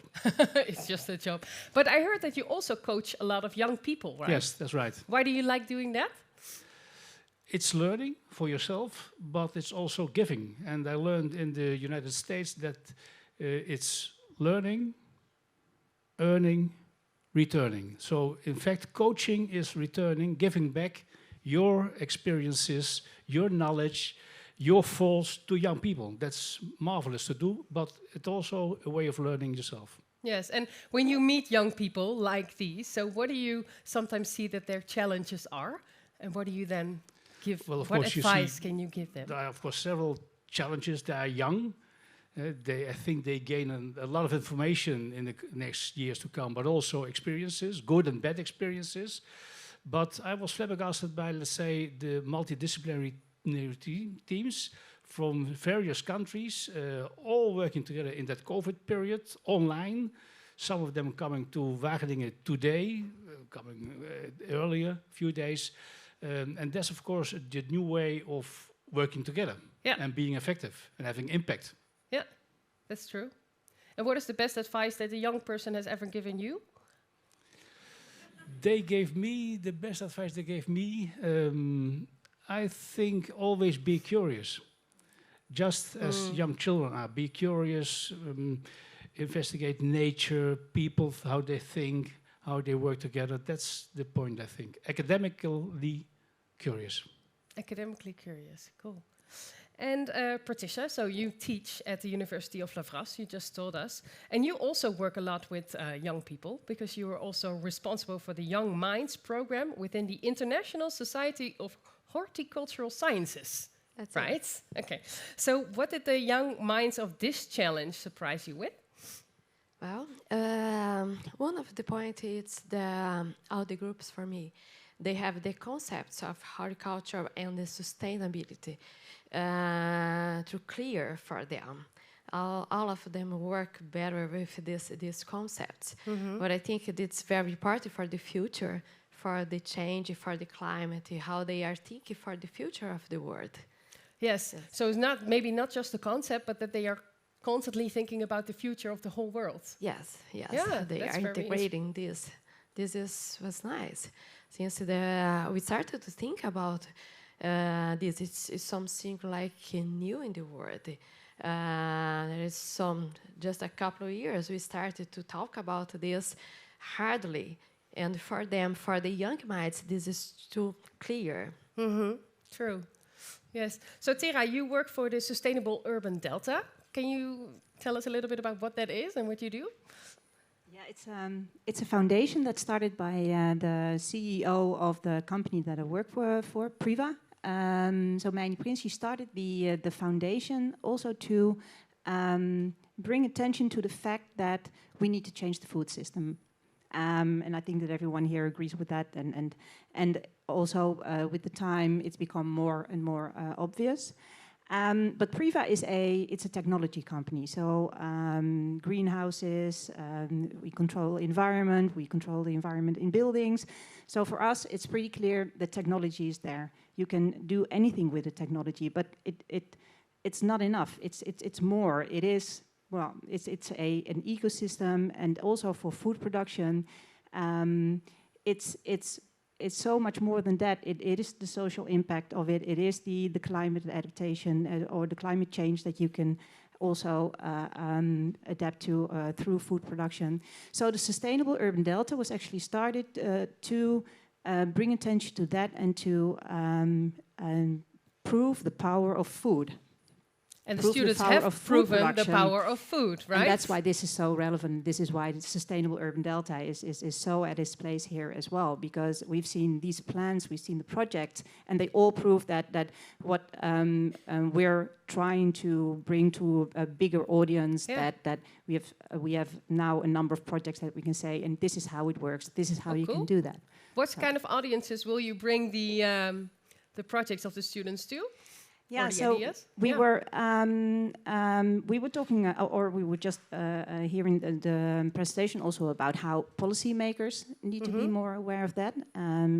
It's just a job. But I heard that you also coach a lot of young people, right? Yes, that's right. Why do you like doing that? It's learning for yourself, but it's also giving. And I learned in the United States that it's learning, earning, returning. So in fact, coaching is returning, giving back your experiences, your knowledge, your faults to young people. That's marvelous to do, but it's also a way of learning yourself. Yes, and when you meet young people like these, so what do you sometimes see that their challenges are? And what do you then give, well, of what course advice can you give them? There are, of course, several challenges. They are young. I think they gain a lot of information in the next years to come, but also experiences, good and bad experiences. But I was flabbergasted by, let's say, the multidisciplinary teams from various countries, all working together in that COVID period, online. Some of them coming to Wageningen today, coming earlier, a few days. And that's, of course, the new way of working together and being effective and having impact. Yeah, that's true. And what is the best advice that a young person has ever given you? They gave me, the best advice they gave me, I think always be curious. Just as young children are, be curious, investigate nature, people, how they think, how they work together. That's the point, I think. Academically curious. Academically curious, cool. And Patricia, so you teach at the University of Lavras, you just told us. And you also work a lot with young people, because you are also responsible for the Young Minds program within the International Society of Horticultural Sciences. That's right? Okay. So what did the Young Minds of this challenge surprise you with? Well, one of the points is all the groups for me. They have the concepts of horticulture and the sustainability to clear for them. All of them work better with these concepts. But I think it's very important for the future, for the change, for the climate, how they are thinking for the future of the world. Yes. So it's not maybe not just the concept, but that they are constantly thinking about the future of the whole world. Yes, yes. Yeah, they are integrating this. This was nice. Since we started to think about this, it's something like new in the world. There is just a couple of years, we started to talk about this hardly. And for them, for the young minds, this is too clear. True. Yes. So Tera, you work for the Sustainable Urban Delta. Can you tell us a little bit about what that is and what you do? Yeah, it's a foundation that started by the CEO of the company that I work for Priva. So Meini Prince, started the foundation also to bring attention to the fact that we need to change the food system. And I think that everyone here agrees with that. And also with the time, it's become more and more obvious. But Priva is it's a technology company. So greenhouses, we control environment, we control the environment in buildings. So for us, it's pretty clear the technology is there. You can do anything with the technology, but it's not enough. It's more. It is. Well, it's an ecosystem, and also for food production, it's it's so much more than that. It is the social impact of it. It is the climate adaptation or the climate change that you can also adapt to through food production. So the Sustainable Urban Delta was actually started to bring attention to that and to prove the power of food. And the students have proven the power of food, right? And that's why this is so relevant. This is why the Sustainable Urban Delta is so at its place here as well, because we've seen these plans, we've seen the projects, and they all prove that what we're trying to bring to a bigger audience, that we have now a number of projects that we can say, and this is how it works, this is how you can do that. What kind of audiences will you bring the projects of the students to? Yeah, so we were talking, or we were just hearing the presentation also about how policymakers need to be more aware of that.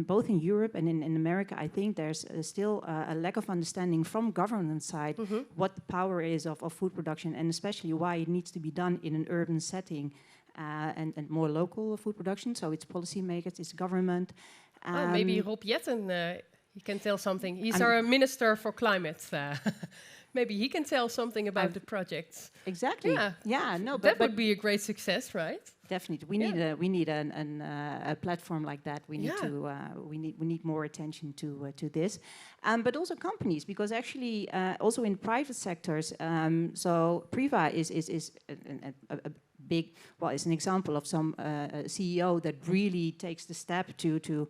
Both in Europe and in America, I think there's still a lack of understanding from government side what the power is of food production, and especially why it needs to be done in an urban setting and more local food production. So it's policymakers, it's government. Maybe Rob Jetten. He can tell something. He's our Minister for Climate. Maybe he can tell something about the projects. Exactly. Yeah. No, that would be a great success, right? Definitely. We need a platform like that. We need to we need more attention to this, but also companies, because actually also in private sectors. So Priva is a big, well, is an example of some CEO that really takes the step to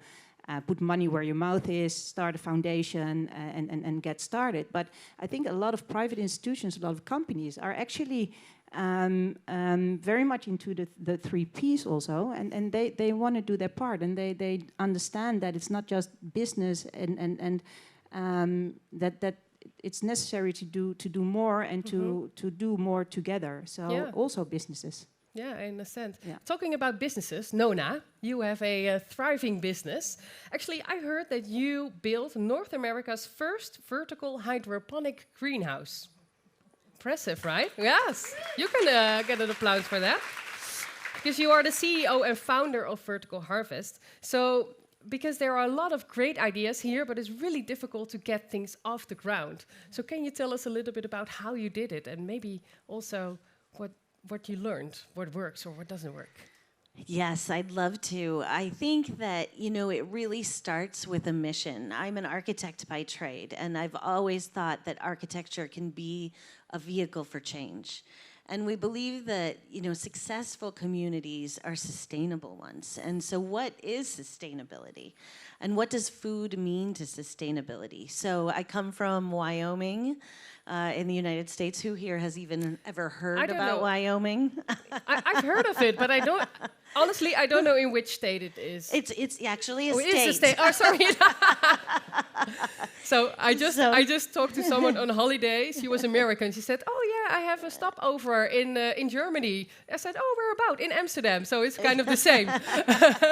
put money where your mouth is, start a foundation, and get started. But I think a lot of private institutions, a lot of companies are actually very much into the 3 Ps also, and they want to do their part, and they understand that it's not just business, and that it's necessary to do more and to do more together. So also businesses. Yeah, I understand. Yeah. Talking about businesses, Nona, you have a thriving business. Actually, I heard that you built North America's first vertical hydroponic greenhouse. Impressive, right? Yes, you can get an applause for that. Because you are the CEO and founder of Vertical Harvest. So, because there are a lot of great ideas here, but it's really difficult to get things off the ground. So can you tell us a little bit about how you did it, and maybe also what you learned, what works or what doesn't work? Yes, I'd love to. I think that, it really starts with a mission. I'm an architect by trade, and I've always thought that architecture can be a vehicle for change. And we believe that, successful communities are sustainable ones. And so what is sustainability? And what does food mean to sustainability? So I come from Wyoming, in the United States. Who here has even ever heard about Wyoming? I've heard of it, but I don't. Honestly, I don't know in which state it is. It's actually a state. It is a state. Oh, sorry. So I just talked to someone on holiday. She was American. She said, "Oh yeah, I have a stopover in Germany." I said, "Oh, where about?" In Amsterdam. So it's kind of the same,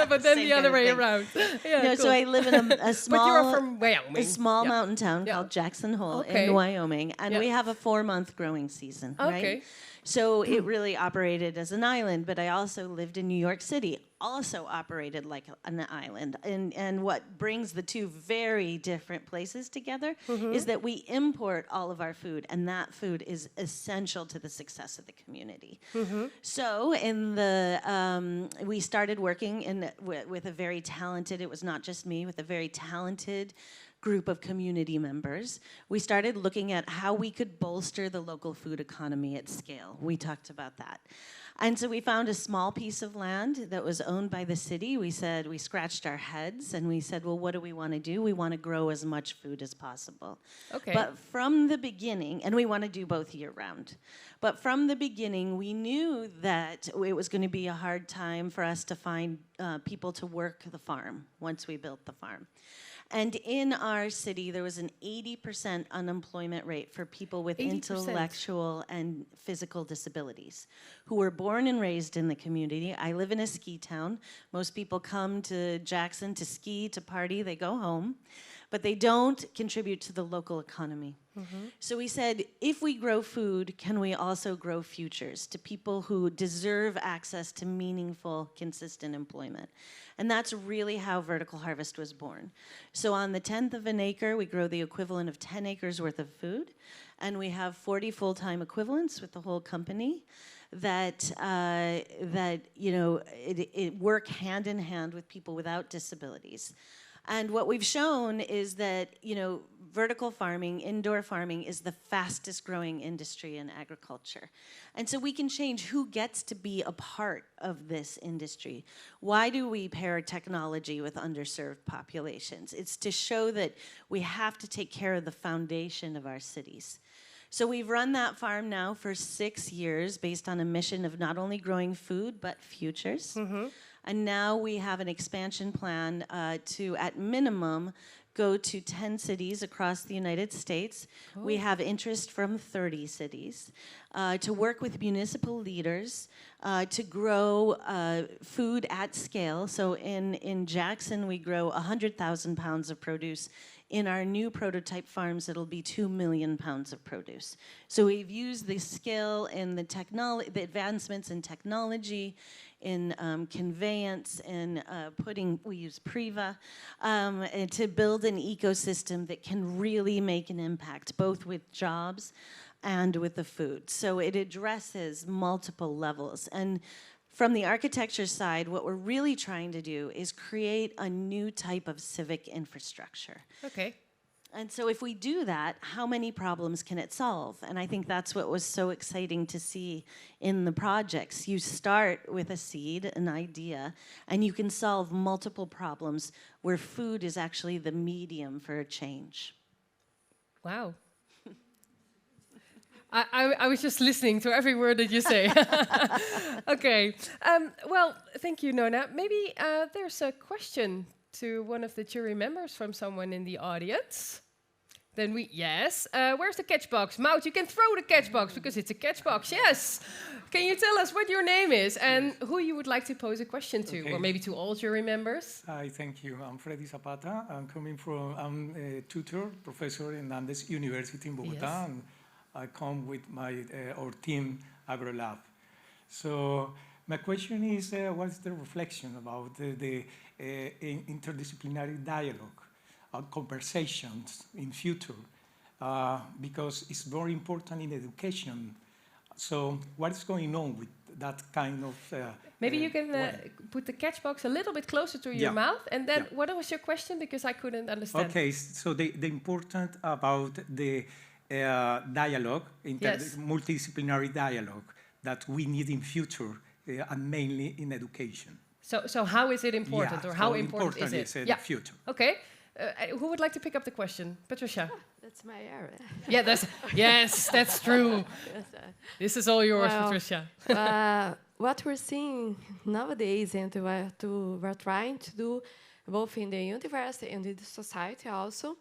but then the other way around. Yeah. No, cool. So I live in a small. But you are from Wyoming. A small mountain town called Jackson Hole in Wyoming, and we have a 4-month growing season. Right? So it really operated as an island, but I also lived in New York City, also operated like an island. And what brings the two very different places together is that we import all of our food, and that food is essential to the success of the community. So we started working with a very talented, it was not just me, with a very talented group of community members. We started looking at how we could bolster the local food economy at scale. We talked about that. And so we found a small piece of land that was owned by the city. We scratched our heads and we said, well, what do we want to do? We want to grow as much food as possible. But from the beginning, and we want to do both year round, but from the beginning, we knew that it was going to be a hard time for us to find people to work the farm once we built the farm. And in our city, there was an 80% unemployment rate for people with 80%. Intellectual and physical disabilities who were born and raised in the community. I live in a ski town. Most people come to Jackson to ski, to party, they go home. but they don't contribute to the local economy. So we said, if we grow food, can we also grow futures to people who deserve access to meaningful, consistent employment? And that's really how Vertical Harvest was born. So on the 10th of an acre, we grow the equivalent of 10 acres worth of food, and we have 40 full-time equivalents with the whole company that it work hand in hand with people without disabilities. And what we've shown is that, vertical farming, indoor farming, is the fastest growing industry in agriculture. And so we can change who gets to be a part of this industry. Why do we pair technology with underserved populations? It's to show that we have to take care of the foundation of our cities. So we've run that farm now for 6 years based on a mission of not only growing food, but futures. And now we have an expansion plan to, at minimum, go to 10 cities across the United States. Cool. We have interest from 30 cities to work with municipal leaders to grow food at scale. So in Jackson, we grow 100,000 pounds of produce. In our new prototype farms, it'll be 2 million pounds of produce. So we've used the skill and the advancements in technology, in conveyance, in we use Priva, to build an ecosystem that can really make an impact, both with jobs and with the food. So it addresses multiple levels. And from the architecture side, what we're really trying to do is create a new type of civic infrastructure. Okay. And so if we do that, how many problems can it solve? And I think that's what was so exciting to see in the projects. You start with a seed, an idea, and you can solve multiple problems where food is actually the medium for a change. Wow. I was just listening to every word that you say. Okay. Well, thank you, Nona. Maybe there's a question to one of the jury members from someone in the audience. Then yes. Where's the catch box? Maud, you can throw the catch box because it's a catch box. Yes. Can you tell us what your name is and who you would like to pose a question to, or maybe to all jury members? Hi, thank you. I'm Freddy Zapata. I'm a tutor, professor in Andes University in Bogotá. Yes. And I come with our team, AgroLab. So my question is, what's the reflection about the interdisciplinary dialogue, conversations in future? Because it's very important in education. So what is going on with that kind of... Maybe you can put the catch box a little bit closer to your mouth. And then what was your question? Because I couldn't understand. Okay, so the important about the dialogue, multidisciplinary dialogue that we need in future and mainly in education. So how is it important, or how important is it? In the future. Okay. Who would like to pick up the question? Patricia. That's my area. Yeah, yes, that's true. This is all yours, Patricia. What we're seeing nowadays, and we're trying to do both in the university and in the society also,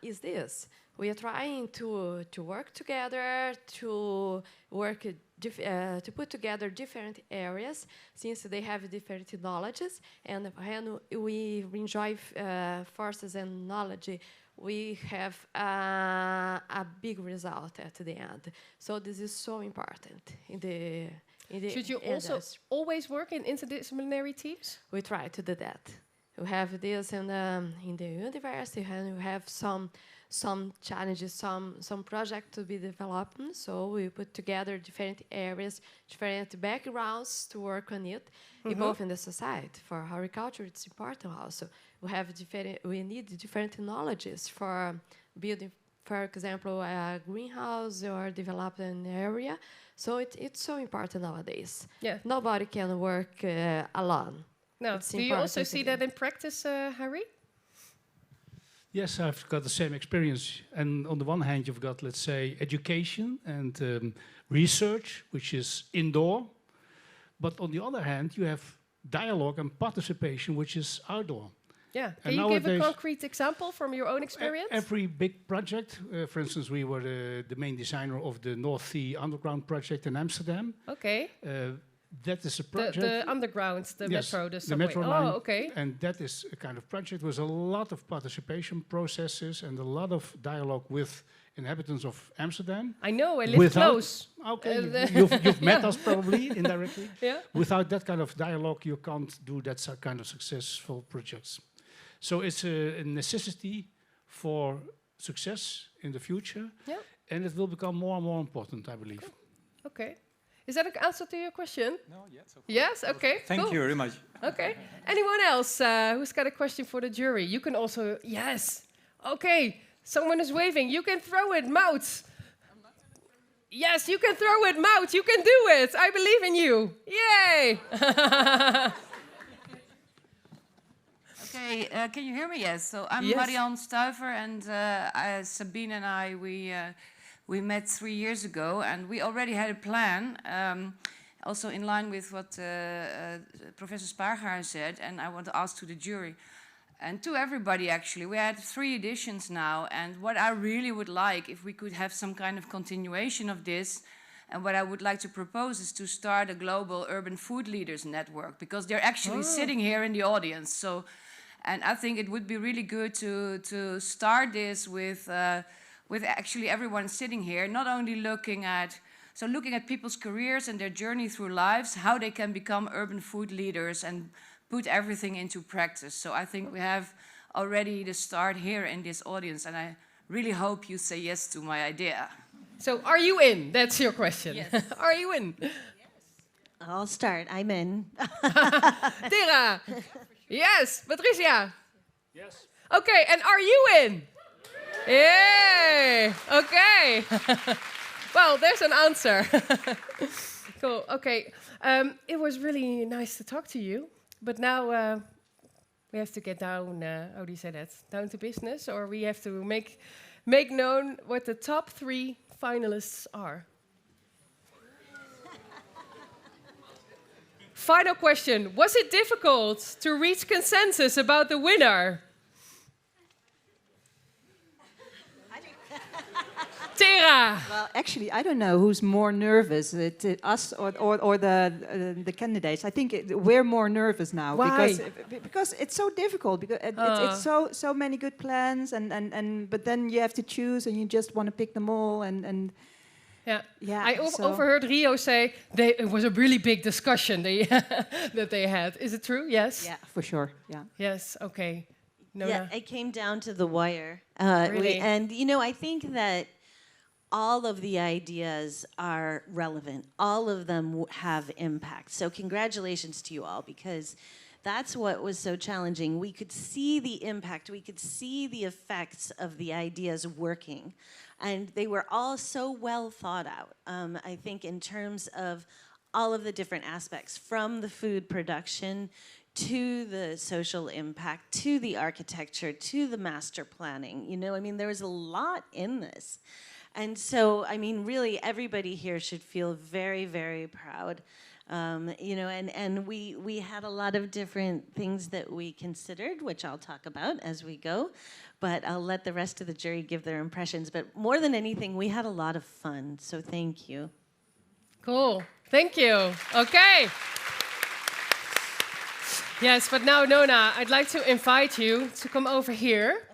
is this. We are trying to work together, to put together different areas, since they have different knowledges, and when we enjoy forces and knowledge, we have a big result at the end. So this is so important in the Should you also always work in interdisciplinary teams? We try to do that. We have this in the university, and we have some challenges, some project to be developed. So we put together different areas, different backgrounds to work on it, both in the society. For horticulture, it's important also. We need different knowledges for building, for example, a greenhouse or develop an area. So it's so important nowadays. Yeah. Nobody can work alone. No. Do you also see that in practice, Harry? Yes, I've got the same experience. And on the one hand, you've got, let's say, education and research, which is indoor. But on the other hand, you have dialogue and participation, which is outdoor. Yeah. Can you give a concrete example from your own experience? Every big project, for instance, we were the main designer of the North Sea Underground project in Amsterdam. Okay. That is a project. The underground, the yes, metro, the the subway. metro line. Oh, okay. And that is a kind of project with a lot of participation processes and a lot of dialogue with inhabitants of Amsterdam. I know, I live close. Okay, you've met us probably indirectly. Yeah. Without that kind of dialogue, you can't do that kind of successful projects. So it's a necessity for success in the future. Yeah. And it will become more and more important, I believe. Okay. Is that an answer to your question? No, yes. Yes, okay. Thank cool. you very much. Okay. Anyone else who's got a question for the jury? You can also, yes. Okay, someone is waving. You can throw it, Mout. Yes, you can throw it, Mout. You can do it. I believe in you. Yay! Okay, can you hear me? Yes. So I'm Yes. Marianne Stuiver, and Sabine and I, we met 3 years ago, and we already had a plan, also in line with what Professor Spargaar said, and I want to ask to the jury, and to everybody actually. We had 3 editions now, and what I really would like, if we could have some kind of continuation of this, and what I would like to propose is to start a global urban food leaders network, because they're actually sitting here in the audience. So, and I think it would be really good to start this with actually everyone sitting here, not only looking at people's careers and their journey through lives, how they can become urban food leaders and put everything into practice. So I think we have already the start here in this audience, and I really hope you say yes to my idea. So are you in? That's your question. Yes. Are you in? Yes. I'll start. I'm in. Tera? Yes. Patricia? Yes. Okay, and are you in? Yay! Okay. Well, there's an answer. Cool. Okay. It was really nice to talk to you, but now we have to get down. How do you say that? Down to business, or we have to make known what the top 3 finalists are. Final question. Was it difficult to reach consensus about the winner? Tera. Well, actually, I don't know who's more nervous, us or the candidates. I think we're more nervous now. Why? Because it's so difficult. Because it's so many good plans, but then you have to choose, and you just want to pick them all. And I overheard Rio say it was a really big discussion that they had. Is it true? Yes. Yeah, for sure. Yeah. Yes. Okay. Yeah, it came down to the wire. Really? And I think that all of the ideas are relevant. All of them have impact. So congratulations to you all, because that's what was so challenging. We could see the impact. We could see the effects of the ideas working. And they were all so well thought out, I think, in terms of all of the different aspects, from the food production to the social impact, to the architecture, to the master planning. There was a lot in this. And so, really, everybody here should feel very, very proud. And we had a lot of different things that we considered, which I'll talk about as we go. But I'll let the rest of the jury give their impressions. But more than anything, we had a lot of fun. So thank you. Cool. Thank you. Okay. Yes, but now, Nona, I'd like to invite you to come over here.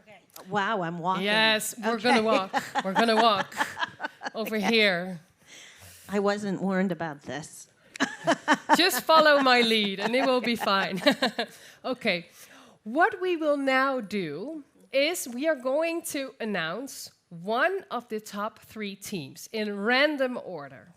Wow, I'm walking. Yes, we're gonna walk. We're gonna walk over here. I wasn't warned about this. Just follow my lead and it will be fine. Okay, what we will now do is we are going to announce one of the top 3 teams in random order.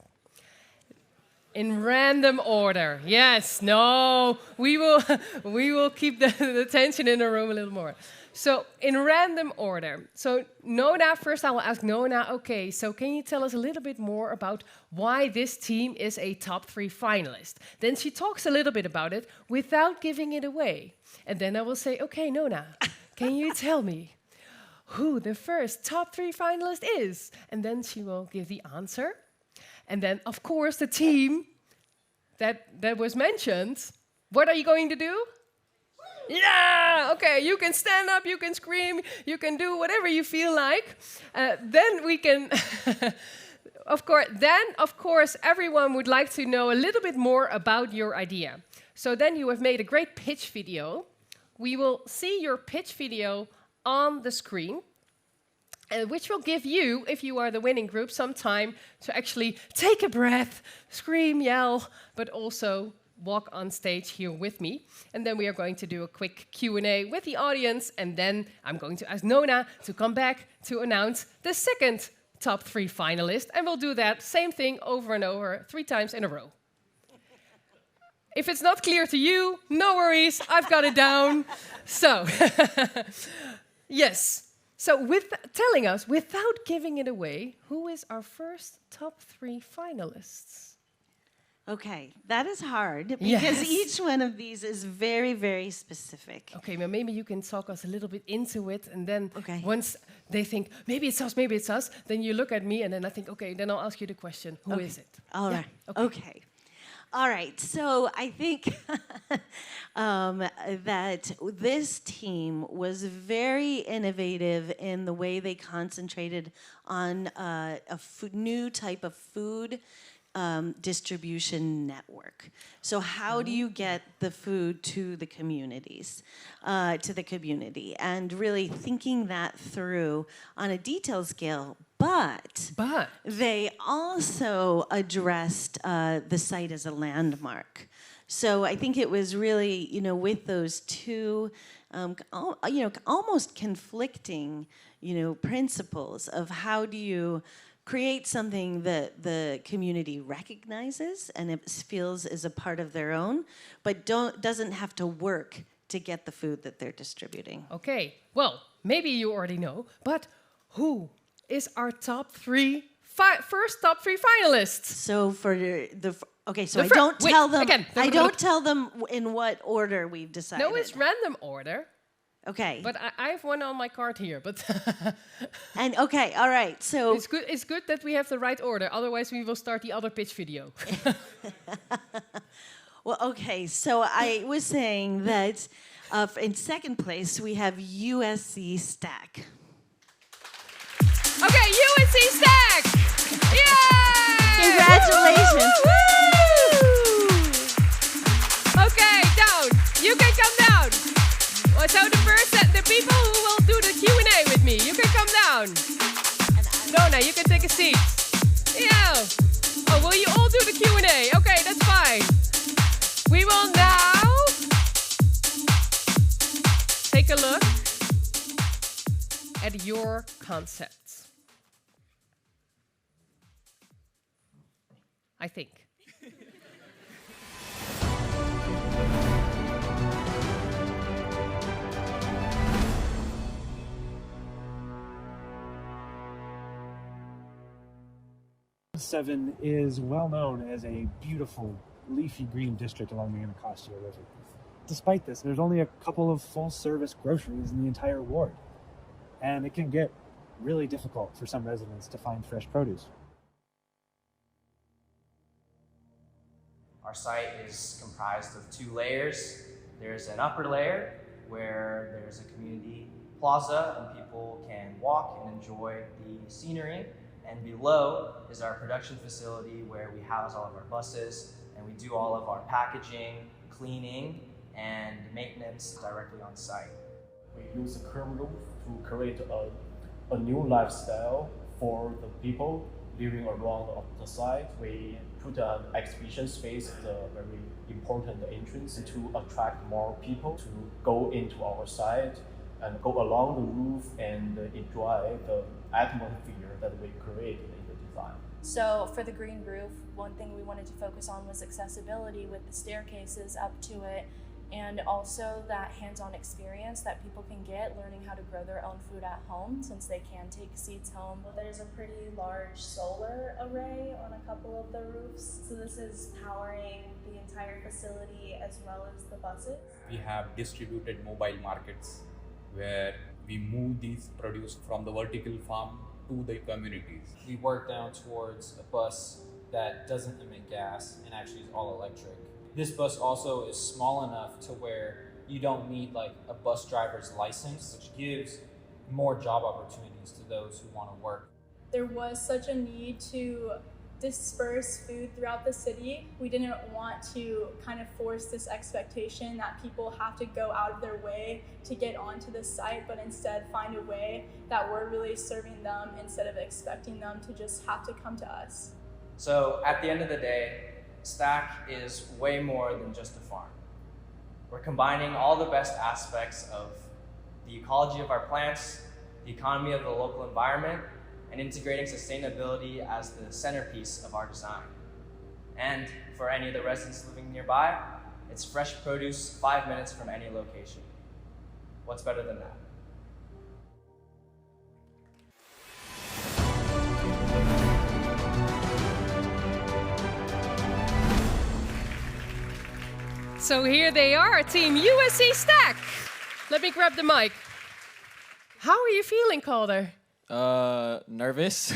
In random order. Yes, no, we will keep the tension in the room a little more. So, in random order. So, Nona, first I will ask Nona, okay, so can you tell us a little bit more about why this team is a top 3 finalist? Then she talks a little bit about it without giving it away. And then I will say, okay, Nona, can you tell me who the first top 3 finalist is? And then she will give the answer. And then, of course, the team that was mentioned, what are you going to do? Yeah, okay, you can stand up, you can scream, you can do whatever you feel like. Then we can of course, everyone would like to know a little bit more about your idea. So then you have made a great pitch video. We will see your pitch video on the screen, which will give you, if you are the winning group, some time to actually take a breath, scream, yell, but also walk on stage here with me. And then we are going to do a quick Q&A with the audience, and then I'm going to ask Nona to come back to announce the second top 3 finalist, and we'll do that same thing over and over 3 times in a row. If it's not clear to you, no worries, I've got it down. So, yes. So telling us, without giving it away, who is our first top 3 finalists? Okay, that is hard because each one of these is very, very specific. Okay, well, maybe you can talk us a little bit into it, and then once they think, maybe it's us, then you look at me, and then I think, okay, then I'll ask you the question, who is it? All right, okay. All right, so I think that this team was very innovative in the way they concentrated on a new type of food distribution network. So how do you get the food to the communities, to the community, and really thinking that through on a detailed scale. But they also addressed the site as a landmark. So I think it was really, with those two, almost conflicting, principles of how do you create something that the community recognizes and it feels is a part of their own, but doesn't have to work to get the food that they're distributing. Okay, well, maybe you already know, but who is our first top 3 finalists? So I don't tell them. Again, I don't tell them in what order we've decided. No, it's random order. Okay. But I have one on my card here. But and okay, all right. So it's good that we have the right order. Otherwise, we will start the other pitch video. Well, okay. So I was saying that in second place we have USC Stack. Okay, USC Stack! Yay! Congratulations! Okay, down. You can come down. So the people who will do the Q&A with me, you can come down. Nona, you can take a seat. Yeah. Oh, will you all do the Q&A? Okay, that's fine. We will now take a look at your concepts. I think. Seven is well known as a beautiful, leafy green district along the Anacostia River. Despite this, there's only a couple of full-service groceries in the entire ward, and it can get really difficult for some residents to find fresh produce. Our site is comprised of 2 layers. There's an upper layer where there's a community plaza and people can walk and enjoy the scenery. And below is our production facility where we house all of our buses and we do all of our packaging, cleaning, and maintenance directly on site. We use the current roof to create a new lifestyle for the people living around the site. We put an exhibition space as a very important entrance to attract more people to go into our site and go along the roof and enjoy the atmosphere that we created in the design. So for the green roof, one thing we wanted to focus on was accessibility with the staircases up to it, and also that hands-on experience that people can get learning how to grow their own food at home since they can take seeds home. There's a pretty large solar array on a couple of the roofs, so this is powering the entire facility as well as the buses. We have distributed mobile markets where we move these produce from the vertical farm to the communities. We work down towards a bus that doesn't emit gas and actually is all electric. This bus also is small enough to where you don't need like a bus driver's license, which gives more job opportunities to those who want to work. there was such a need to disperse food throughout the city. We didn't want to kind of force this expectation that people have to go out of their way to get onto the site, but instead find a way that we're really serving them instead of expecting them to just have to come to us. So at the end of the day, Stack is way more than just a farm. We're combining all the best aspects of the ecology of our plants, the economy of the local environment, and integrating sustainability as the centerpiece of our design. And for any of the residents living nearby, it's fresh produce 5 minutes from any location. What's better than that? So here they are, Team USC Stack. Let me grab the mic. How are you feeling, Calder? Nervous.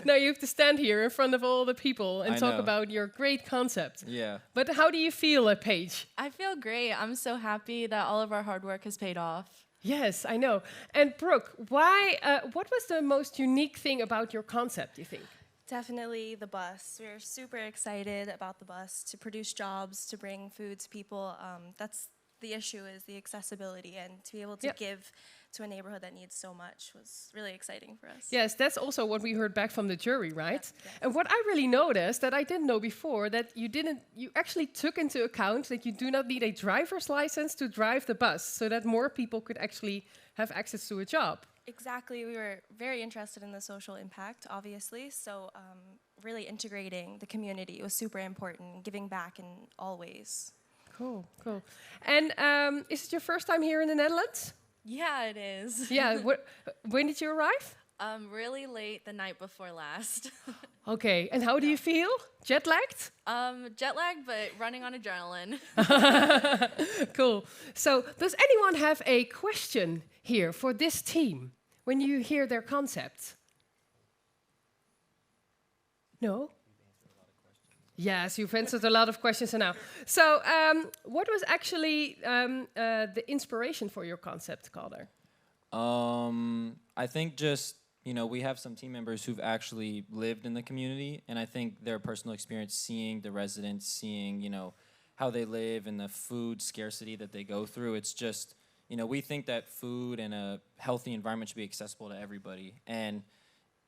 No, you have to stand here in front of all the people and talk about your great concept. Yeah. But how do you feel, Paige? I feel great. I'm so happy that all of our hard work has paid off. Yes, I know. And Brooke, why? What was the most unique thing about your concept, you think? Definitely the bus. We're super excited about the bus to produce jobs, to bring food to people. That's the issue, is the accessibility, and to be able to give to a neighborhood that needs so much was really exciting for us. Yes, that's also what we heard back from the jury, right? Yes. And what I really noticed that I didn't know before, that you actually took into account that you do not need a driver's license to drive the bus, so that more people could actually have access to a job. Exactly. We were very interested in the social impact, obviously, so really integrating the community was super important, giving back in all ways. Cool, cool. And is it your first time here in the Netherlands? Yeah, it is. Yeah. When did you arrive? Really late the night before last. Okay. And how do you feel? Jet lagged? Jet lagged, but running on adrenaline. Cool. So, does anyone have a question here for this team when you hear their concept? No? Yes, you've answered a lot of questions now. So, what was actually the inspiration for your concept, Calder? I think just, we have some team members who've actually lived in the community, and I think their personal experience seeing the residents, seeing, how they live and the food scarcity that they go through, it's just, we think that food and a healthy environment should be accessible to everybody, and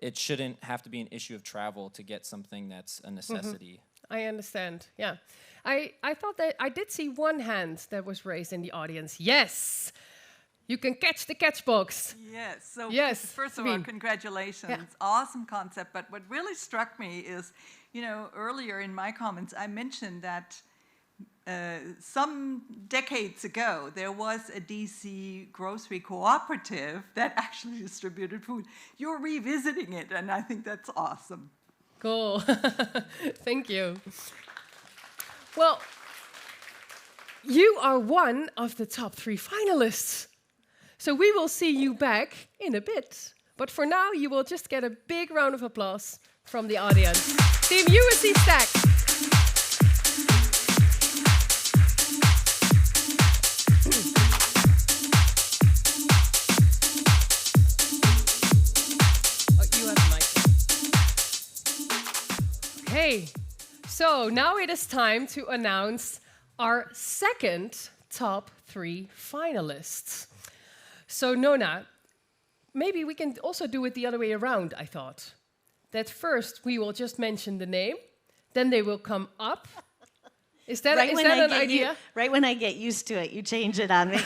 it shouldn't have to be an issue of travel to get something that's a necessity. Mm-hmm. I understand, yeah. I thought that I did see one hand that was raised in the audience. Yes, you can catch the catch box. Yes, so yes, first of all, congratulations. Yeah. Awesome concept, but what really struck me is, earlier in my comments, I mentioned that some decades ago, there was a DC grocery cooperative that actually distributed food. You're revisiting it, and I think that's awesome. Cool. Thank you. Well, you are one of the top 3 finalists. So we will see you back in a bit. But for now, you will just get a big round of applause from the audience. Team USC Stack. Okay, so now it is time to announce our second top 3 finalists. So Nona, maybe we can also do it the other way around, I thought. That first we will just mention the name, then they will come up. Is that an idea? Right when I get used to it, you change it on me.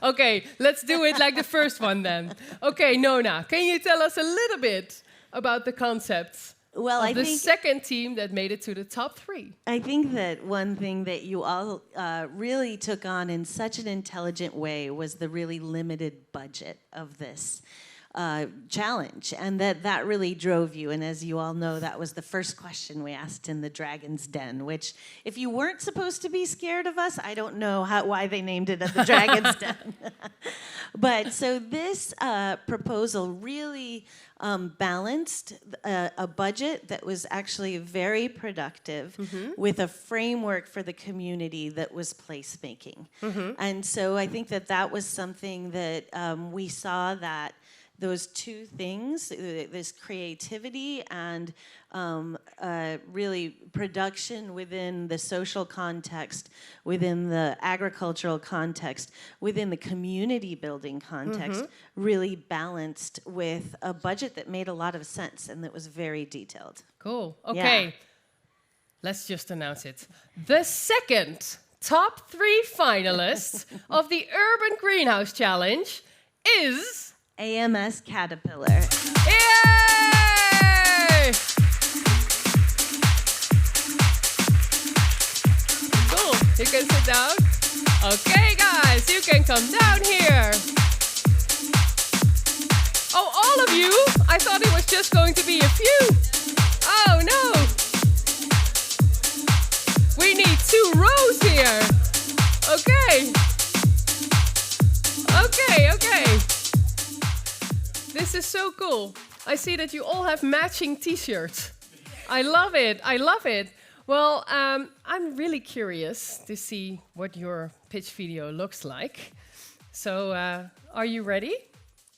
Okay, let's do it like the first one then. Okay, Nona, can you tell us a little bit about the concept? Well, I think the second team that made it to the top 3. I think that one thing that you all really took on in such an intelligent way was the really limited budget of this challenge, and that really drove you. And as you all know, that was the first question we asked in the Dragon's Den, which, if you weren't supposed to be scared of us, I don't know why they named it the Dragon's Den. But so this proposal really balanced a budget that was actually very productive with a framework for the community that was placemaking. And so I think that was something that we saw, that those two things, this creativity and really production within the social context, within the agricultural context, within the community building context, really balanced with a budget that made a lot of sense and that was very detailed. Cool. Okay. Yeah. Let's just announce it. The second top 3 finalists of the Urban Greenhouse Challenge is AMS Caterpillar. Yay! Cool. You can sit down. Okay, guys, you can come down here. Oh, all of you? I thought it was just going to be a few. Oh, no. We need 2 rows here. Okay. Okay. This is so cool. I see that you all have matching t-shirts. I love it. Well, I'm really curious to see what your pitch video looks like. So, are you ready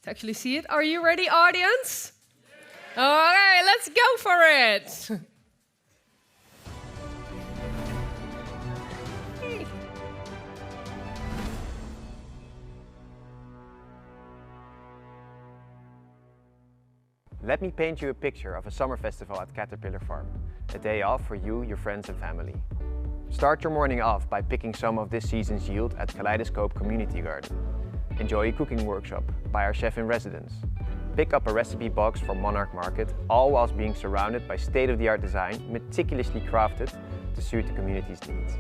to actually see it? Are you ready, audience? Yeah. All right, let's go for it. Let me paint you a picture of a summer festival at Caterpillar Farm. A day off for you, your friends and family. Start your morning off by picking some of this season's yield at Kaleidoscope Community Garden. Enjoy a cooking workshop by our chef in residence. Pick up a recipe box from Monarch Market, all whilst being surrounded by state-of-the-art design meticulously crafted to suit the community's needs.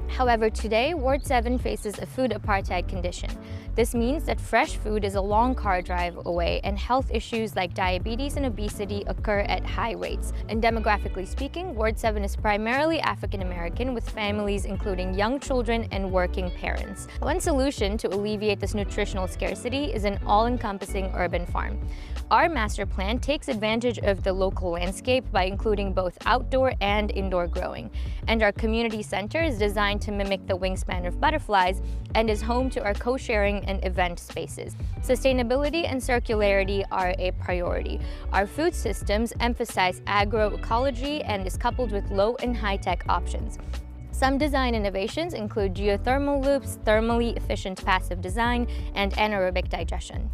However, today, Ward 7 faces a food apartheid condition. This means that fresh food is a long car drive away and health issues like diabetes and obesity occur at high rates. And demographically speaking, Ward 7 is primarily African American with families including young children and working parents. One solution to alleviate this nutritional scarcity is an all-encompassing urban farm. Our master plan takes advantage of the local landscape by including both outdoor and indoor growing. And our community center is designed to mimic the wingspan of butterflies and is home to our co-sharing and event spaces. Sustainability and circularity are a priority. Our food systems emphasize agroecology and is coupled with low and high-tech options. Some design innovations include geothermal loops, thermally efficient passive design, and anaerobic digestion.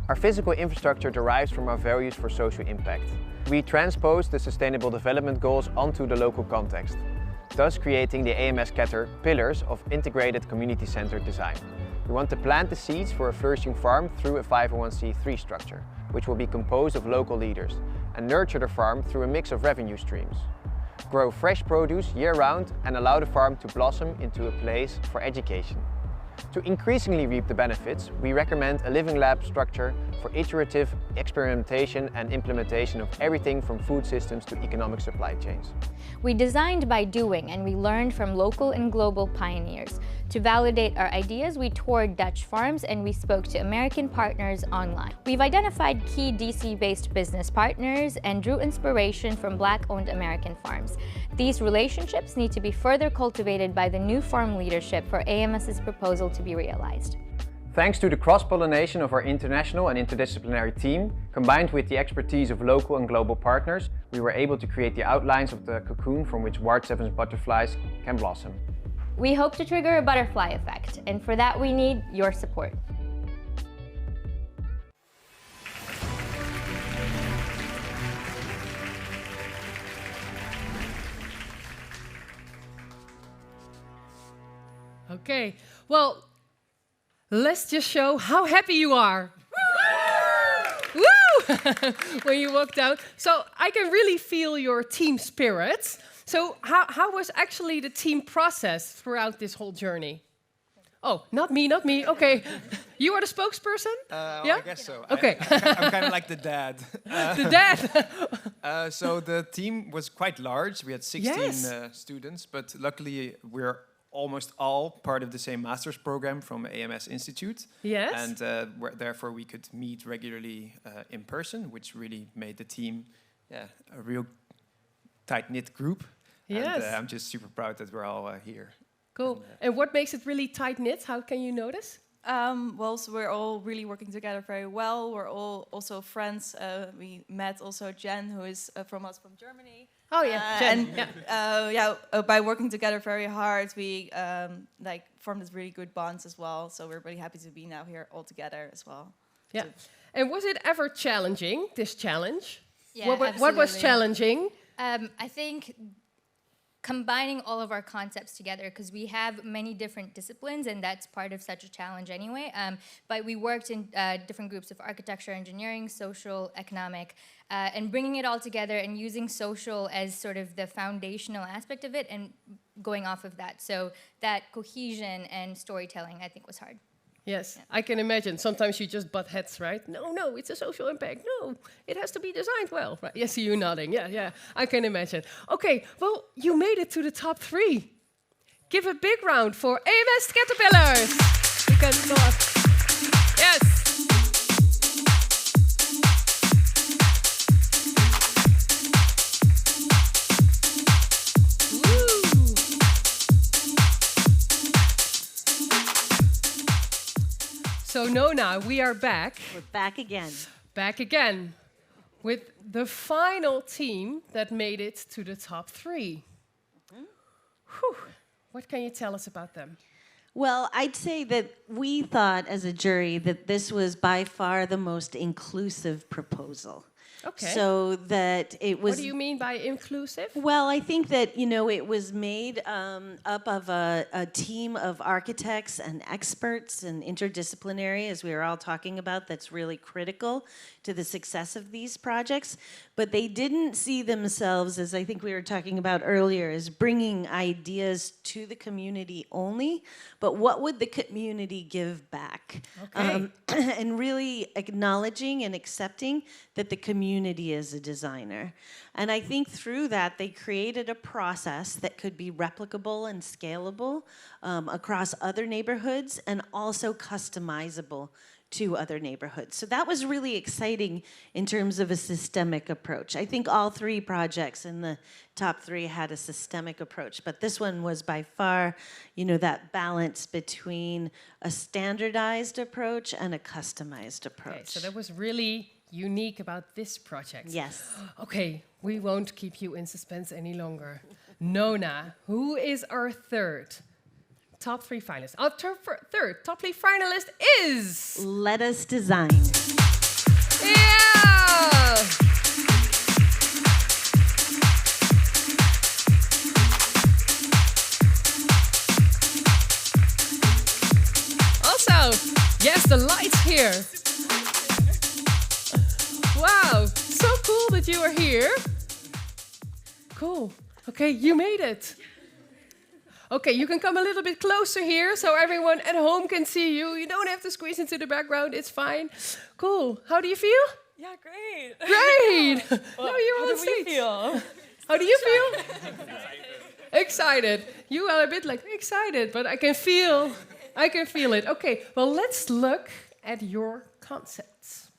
Our physical infrastructure derives from our values for social impact. We transpose the Sustainable Development Goals onto the local context, thus creating the AMS Cater pillars of integrated community-centered design. We want to plant the seeds for a flourishing farm through a 501c3 structure, which will be composed of local leaders, and nurture the farm through a mix of revenue streams. Grow fresh produce year-round and allow the farm to blossom into a place for education. To increasingly reap the benefits, we recommend a living lab structure for iterative experimentation and implementation of everything from food systems to economic supply chains. We designed by doing, and we learned from local and global pioneers. To validate our ideas, we toured Dutch farms and we spoke to American partners online. We've identified key DC-based business partners and drew inspiration from Black-owned American farms. These relationships need to be further cultivated by the new farm leadership for AMS's proposal to be realized. Thanks to the cross-pollination of our international and interdisciplinary team, combined with the expertise of local and global partners, we were able to create the outlines of the cocoon from which Ward 7's butterflies can blossom. We hope to trigger a butterfly effect, and for that we need your support. Okay, well, let's just show how happy you are. Woo! When you walk down. So I can really feel your team spirit. So how was actually the team process throughout this whole journey? Oh, not me. Okay. You are the spokesperson? Yeah? I guess so. Okay. I'm kind of like the dad. The dad. So the team was quite large. We had 16 Yes. students, but luckily we're almost all part of the same master's program from AMS Institute. Yes. And therefore we could meet regularly in person, which really made the team a real tight-knit group. Yes. And I'm just super proud that we're all here. Cool. And what makes it really tight-knit? How can you notice? Well, so we're all really working together very well. We're all also friends. We met also Jen, who is from Germany. Oh yeah, Jen. And by working together very hard, we formed this really good bonds as well. So we're really happy to be now here all together as well. Yeah. And was it ever challenging, this challenge? Yeah, what was challenging? I think combining all of our concepts together, because we have many different disciplines, and that's part of such a challenge anyway. But we worked in different groups of architecture, engineering, social, economic, and bringing it all together and using social as sort of the foundational aspect of it and going off of that. So that cohesion and storytelling, I think, was hard. Yes, I can imagine. Sometimes you just butt heads, right? No, it's a social impact. No, it has to be designed well. Right? Yes, you nodding. Yeah, I can imagine. Okay, well, you made it to the top 3. Give a big round for AMS Caterpillars. You can go up. Yes. So Nona, we are back. We're back again. Back again with the final team that made it to the top 3. Whew. What can you tell us about them? Well, I'd say that we thought as a jury that this was by far the most inclusive proposal. Okay. So that it was... What do you mean by inclusive? Well, I think that, it was made up of a team of architects and experts and interdisciplinary, as we were all talking about, that's really critical to the success of these projects. But they didn't see themselves, as I think we were talking about earlier, as bringing ideas to the community only, but what would the community give back? Okay. And really acknowledging and accepting that the community is a designer. And I think through that, they created a process that could be replicable and scalable across other neighborhoods and also customizable to other neighborhoods. So that was really exciting in terms of a systemic approach. I think all 3 projects in the top 3 had a systemic approach, but this one was by far, that balance between a standardized approach and a customized approach. Okay, so that was really unique about this project. Yes. Okay, we won't keep you in suspense any longer. Nona, who is our top 3 finalists? Our third top 3 finalist is... LettUs Design. Yeah! Also, yes, the lights here. Wow, so cool that you are here. Cool. Okay, you made it. Okay, you can come a little bit closer here so everyone at home can see you. You don't have to squeeze into the background, it's fine. Cool. How do you feel? Yeah, great. Great. Well, now you're on stage. How do you feel? Excited. You are a bit like excited, but I can feel it. Okay, well, let's look at your concepts.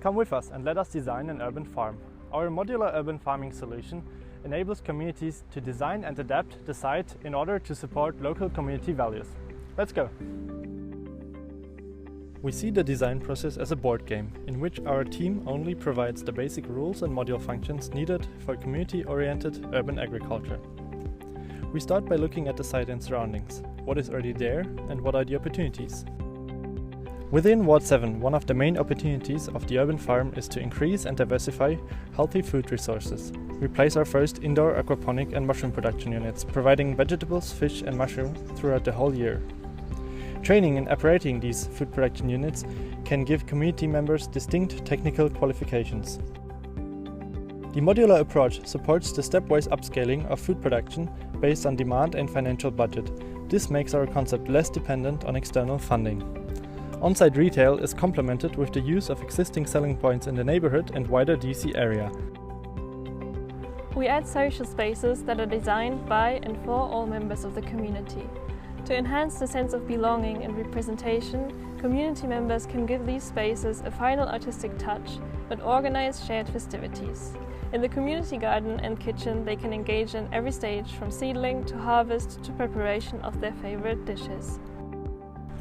Come with us and let us design an urban farm. Our modular urban farming solution enables communities to design and adapt the site in order to support local community values. Let's go! We see the design process as a board game, in which our team only provides the basic rules and module functions needed for community-oriented urban agriculture. We start by looking at the site and surroundings, what is already there and what are the opportunities. Within Ward 7, one of the main opportunities of the urban farm is to increase and diversify healthy food resources. We place our first indoor aquaponic and mushroom production units, providing vegetables, fish and mushroom throughout the whole year. Training in operating these food production units can give community members distinct technical qualifications. The modular approach supports the stepwise upscaling of food production based on demand and financial budget. This makes our concept less dependent on external funding. On-site retail is complemented with the use of existing selling points in the neighborhood and wider DC area. We add social spaces that are designed by and for all members of the community. To enhance the sense of belonging and representation, community members can give these spaces a final artistic touch and organize shared festivities. In the community garden and kitchen, they can engage in every stage from seedling to harvest to preparation of their favorite dishes.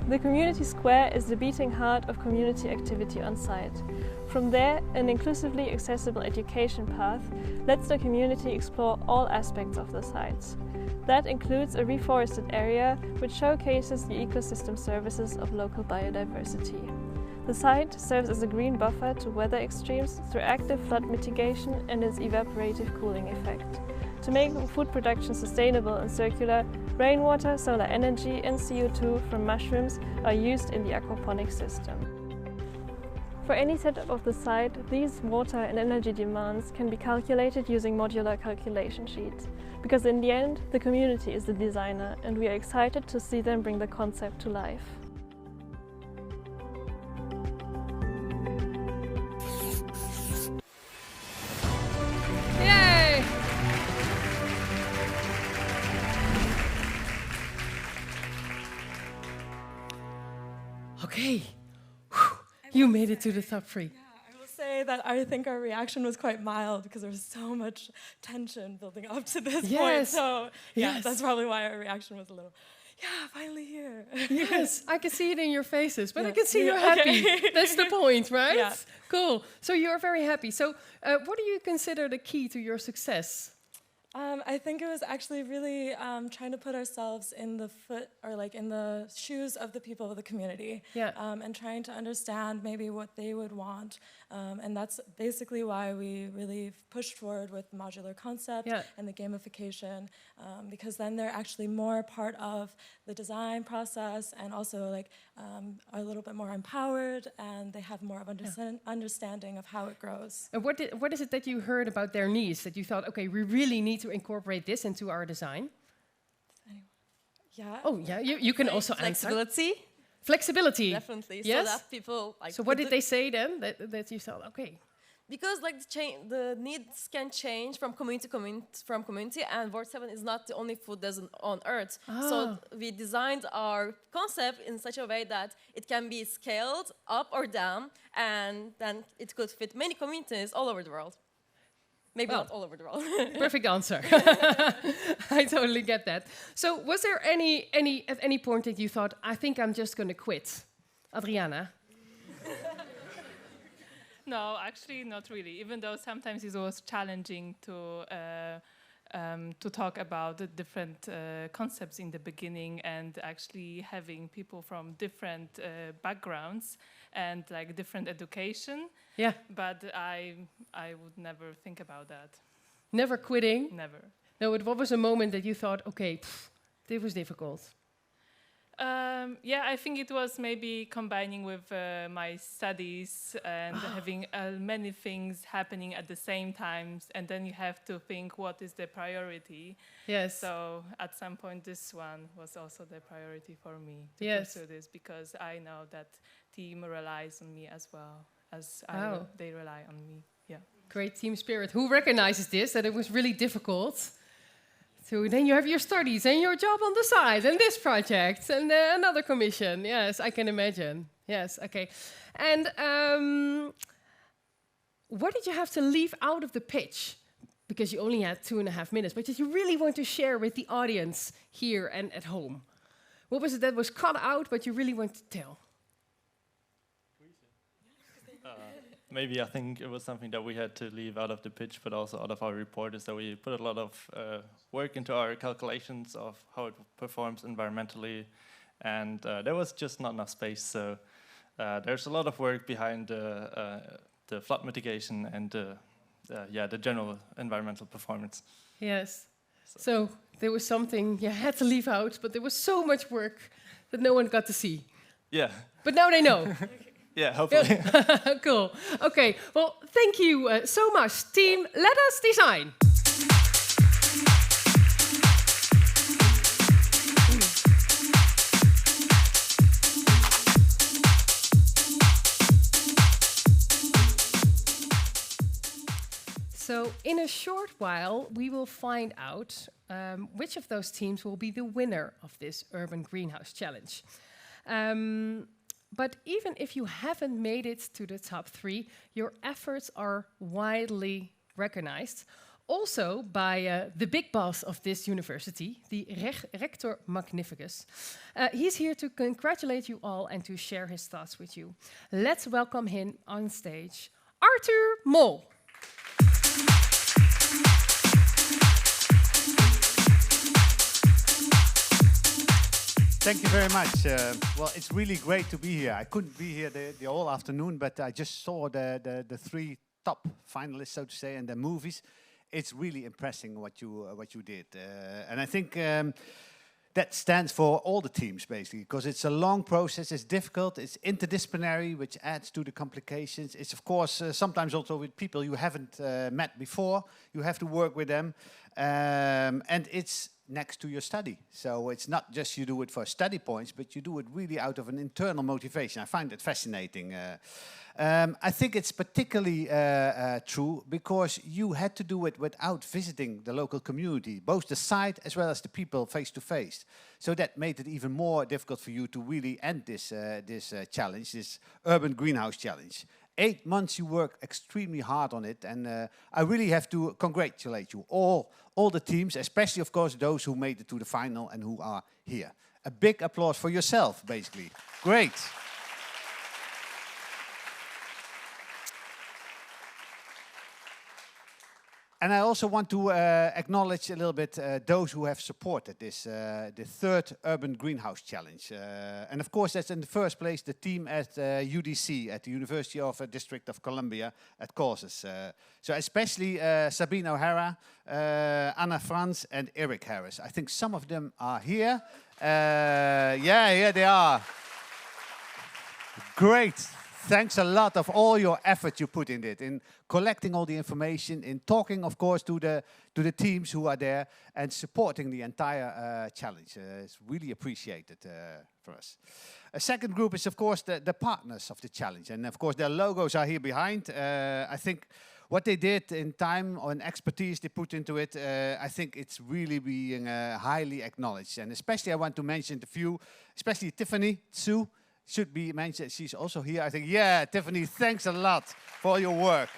The community square is the beating heart of community activity on site. From there, an inclusively accessible education path lets the community explore all aspects of the sites. That includes a reforested area which showcases the ecosystem services of local biodiversity. The site serves as a green buffer to weather extremes through active flood mitigation and its evaporative cooling effect. To make food production sustainable and circular, rainwater, solar energy and CO2 from mushrooms are used in the aquaponic system. For any setup of the site, these water and energy demands can be calculated using modular calculation sheets, because in the end, the community is the designer and we are excited to see them bring the concept to life. Yay! Okay, you made it to the top 3. I will say that I think our reaction was quite mild because there was so much tension building up to this point. So yeah, that's probably why our reaction was a little, yeah, finally here. Yes, I can see it in your faces, but I can see you're happy. That's the point, right? Yeah. Cool. So you're very happy. So what do you consider the key to your success? I think it was actually really trying to put ourselves in the in the shoes of the people of the community, and trying to understand maybe what they would want, and that's basically why we really pushed forward with the modular concept and the gamification, because then they're actually more part of the design process and also are a little bit more empowered and they have more of understanding of how it grows. And what is it that you heard about their needs that you thought, okay, we really need to incorporate this into our design? Yeah. Oh, yeah. You can also flexibility. answer. Flexibility. Definitely. Yes. So that people So what did they say then? That you thought, okay. Because the needs can change from community to community, and Word 7 is not the only food that's on Earth. So we designed our concept in such a way that it can be scaled up or down, and then it could fit many communities all over the world. Maybe not all over the world. Perfect answer. I totally get that. So was there at any point that you thought, I think I'm just going to quit? Adriana? No, actually not really, even though sometimes it was challenging to talk about the different concepts in the beginning and actually having people from different backgrounds and different education. Yeah. But I would never think about that. Never quitting? Never. No, what was a moment that you thought, okay, this was difficult? Yeah, I think it was maybe combining with my studies and having many things happening at the same time, and then you have to think what is the priority. Yes. So at some point, this one was also the priority for me to pursue this, because I know that team relies on me as well as they rely on me. Yeah. Great team spirit. Who recognizes this, that it was really difficult? So then you have your studies and your job on the side and this project and another commission. Yes, I can imagine. Yes, okay. And what did you have to leave out of the pitch? Because you only had 2.5 minutes, but did you really want to share with the audience here and at home? What was it that was cut out, but you really want to tell? Maybe I think it was something that we had to leave out of the pitch, but also out of our report, is that we put a lot of work into our calculations of how it performs environmentally, and there was just not enough space. So there's a lot of work behind the flood mitigation and the general environmental performance. Yes. So there was something you had to leave out, but there was so much work that no one got to see. Yeah. But now they know. Yeah, hopefully. Cool. Okay. Well, thank you so much, team. LettUs Design. So in a short while, we will find out which of those teams will be the winner of this Urban Greenhouse Challenge. But even if you haven't made it to the top 3, your efforts are widely recognized. Also by the big boss of this university, the Rector Magnificus. He's here to congratulate you all and to share his thoughts with you. Let's welcome him on stage, Arthur Mol. Thank you very much. Well, it's really great to be here. I couldn't be here the whole afternoon, but I just saw the 3 top finalists, so to say, and the movies. It's really impressive what you did, and I think that stands for all the teams basically, because it's a long process. It's difficult. It's interdisciplinary, which adds to the complications. It's of course sometimes also with people you haven't met before. You have to work with them, and it's next to your study. So it's not just you do it for study points, but you do it really out of an internal motivation. I find it fascinating. I think it's particularly true because you had to do it without visiting the local community, both the site as well as the people face to face. So that made it even more difficult for you to really end this challenge, this Urban Greenhouse Challenge. 8 months you worked extremely hard on it, and I really have to congratulate you, all the teams, especially of course those who made it to the final and who are here. A big applause for yourself, basically. Great. And I also want to acknowledge a little bit those who have supported this, the 3rd Urban Greenhouse Challenge. And of course, that's in the first place the team at UDC, at the University of District of Columbia at CAUSES. So especially Sabine O'Hara, Anna Franz, and Eric Harris. I think some of them are here. Yeah, here they are. Great. Thanks a lot of all your effort you put in it, in collecting all the information, in talking, of course, to the teams who are there and supporting the entire challenge. It's really appreciated for us. A second group is, of course, the partners of the challenge. And, of course, their logos are here behind. I think what they did in time or in expertise they put into it, I think it's really being highly acknowledged. And especially I want to mention a few, especially Tiffany, Sue, should be mentioned. She's also here. I think, yeah, Tiffany, thanks a lot for all your work.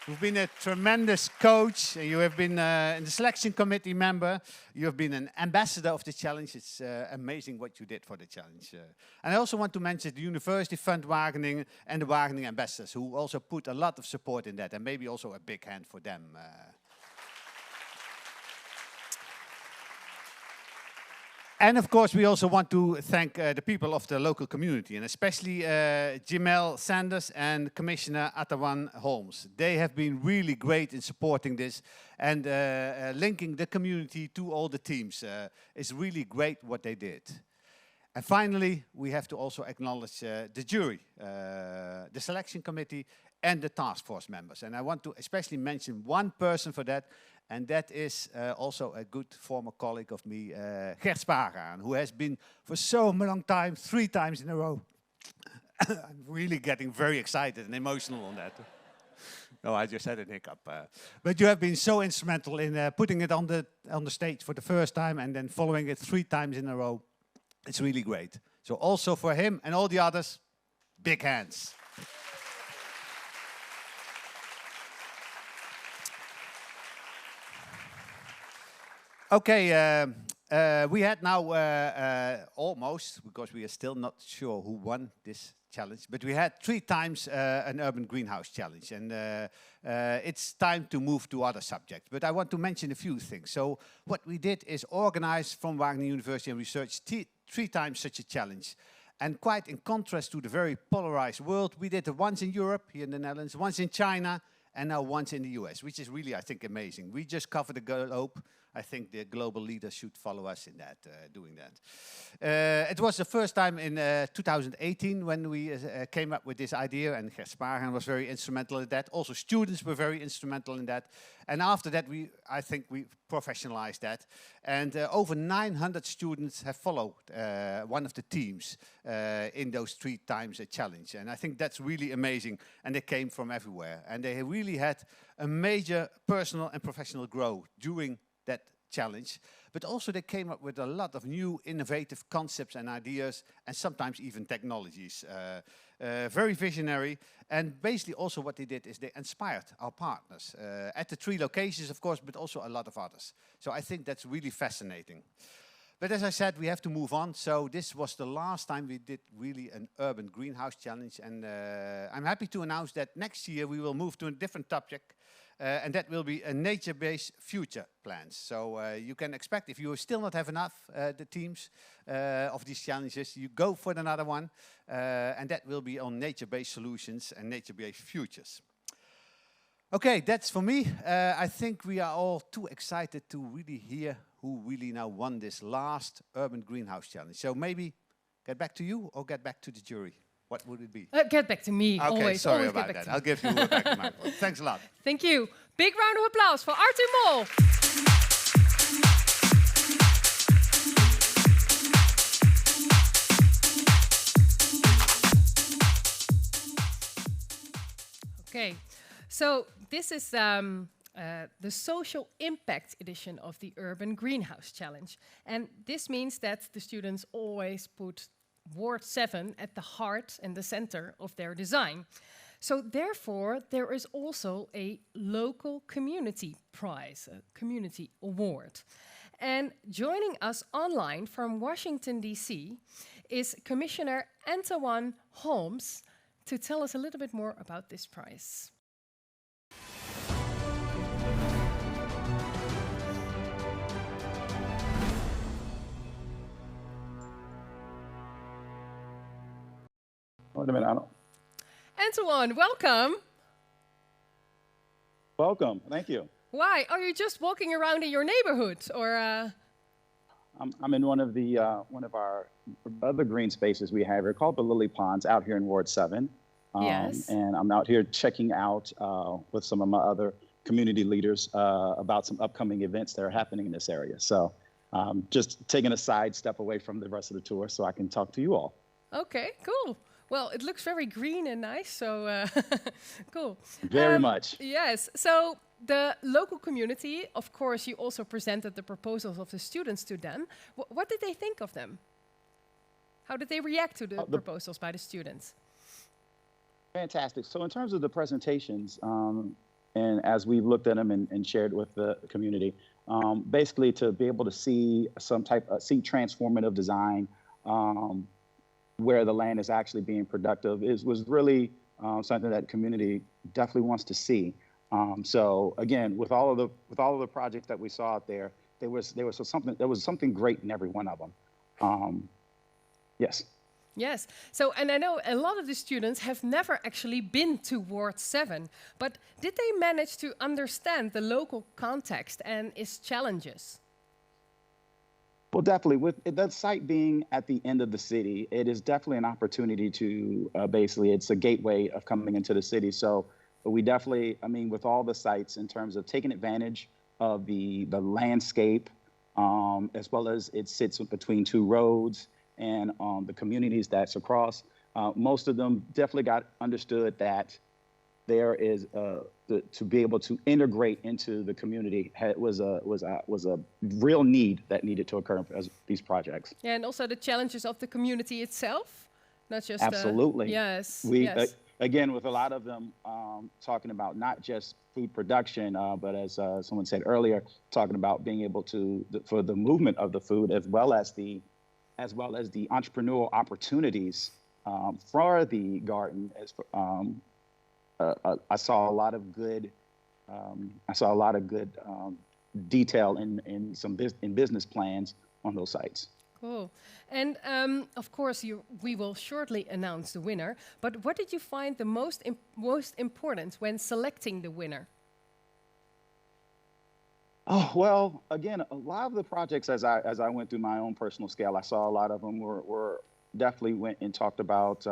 You've been a tremendous coach. You have been in the selection committee member. You have been an ambassador of the challenge. It's amazing what you did for the challenge. And I also want to mention the University Fund Wageningen and the Wageningen ambassadors, who also put a lot of support in that, and maybe also a big hand for them. And of course, we also want to thank the people of the local community, and especially Jamel Sanders and Commissioner Antawan Holmes. They have been really great in supporting this and linking the community to all the teams. It's really great what they did. And finally, we have to also acknowledge the jury, the selection committee, and the task force members. And I want to especially mention one person for that, and that is also a good former colleague of me, Gert Spaaraan, who has been for so long time, 3 times in a row. I'm really getting very excited and emotional on that. No, I just had a hiccup. But you have been so instrumental in putting it on the stage for the first time and then following it 3 times in a row. It's really great. So also for him and all the others, big hands. Okay, we had now almost, because we are still not sure who won this challenge, but we had 3 times an Urban Greenhouse Challenge, and it's time to move to other subjects. But I want to mention a few things. So what we did is organize from Wageningen University Research 3 times such a challenge. And quite in contrast to the very polarized world, we did it once in Europe, here in the Netherlands, once in China, and now once in the US, which is really, I think, amazing. We just covered the globe. I think the global leaders should follow us in that, doing that. It was the first time in 2018 when we came up with this idea, and Gert Spaaraan was very instrumental in that. Also, students were very instrumental in that. And after that, I think we professionalized that. And over 900 students have followed one of the teams in those 3 times a challenge. And I think that's really amazing. And they came from everywhere. And they really had a major personal and professional growth during that challenge, but also they came up with a lot of new innovative concepts and ideas, and sometimes even technologies. Very visionary, and basically also what they did is they inspired our partners at the 3 locations, of course, but also a lot of others. So I think that's really fascinating. But as I said, we have to move on. So this was the last time we did really an urban greenhouse challenge. And I'm happy to announce that next year we will move to a different topic. And that will be a nature-based future plans. So you can expect, if you still not have enough, the teams of these challenges, you go for another one. And that will be on nature-based solutions and nature-based futures. Okay, that's for me. I think we are all too excited to really hear who really now won this last Urban Greenhouse Challenge. So maybe get back to you or get back to the jury. What would it be? Get back to me. Okay, always, sorry always about that. I'll give you back the microphone. Thanks a lot. Thank you. Big round of applause for Arthur Mol. Okay, so this is the social impact edition of the Urban Greenhouse Challenge. And this means that the students always put Ward 7 at the heart and the center of their design. So therefore, there is also a local community prize, a community award. And joining us online from Washington, D.C. is Commissioner Antawan Holmes to tell us a little bit more about this prize. Wait a minute, I don't. Antawan, welcome. Welcome, thank you. Why? Are you just walking around in your neighborhood, or? I'm in one of our other green spaces we have here called the Lily Ponds out here in Ward 7. Yes. And I'm out here checking out with some of my other community leaders about some upcoming events that are happening in this area. So just taking a side step away from the rest of the tour so I can talk to you all. Okay, cool. Well, it looks very green and nice, so cool. Very much. Yes, so the local community, of course, you also presented the proposals of the students to them. What did they think of them? How did they react to the proposals by the students? Fantastic. So in terms of the presentations, and as we've looked at them and shared with the community, basically to be able to see some type of transformative design, where the land is actually being productive was really something that community definitely wants to see. So again, with all of the projects that we saw out there, there was something great in every one of them. Yes. Yes. So, and I know a lot of the students have never actually been to Ward 7, but did they manage to understand the local context and its challenges? Well, definitely. With that site being at the end of the city, it is definitely an opportunity to basically, it's a gateway of coming into the city. So we definitely, I mean, with all the sites in terms of taking advantage of the landscape, as well as it sits between 2 roads and the communities that's across, most of them definitely got understood that there is to be able to integrate into the community was a real need that needed to occur as these projects. Yeah, and also the challenges of the community itself, not just absolutely. Yes. We again with a lot of them talking about not just food production, but as someone said earlier, talking about being able to for the movement of the food as well as the entrepreneurial opportunities for the garden. I saw a lot of good. Detail in some business plans on those sites. Cool, and of course we will shortly announce the winner. But what did you find the most important when selecting the winner? Oh well, again, a lot of the projects as I went through my own personal scale, I saw a lot of them were definitely went and talked about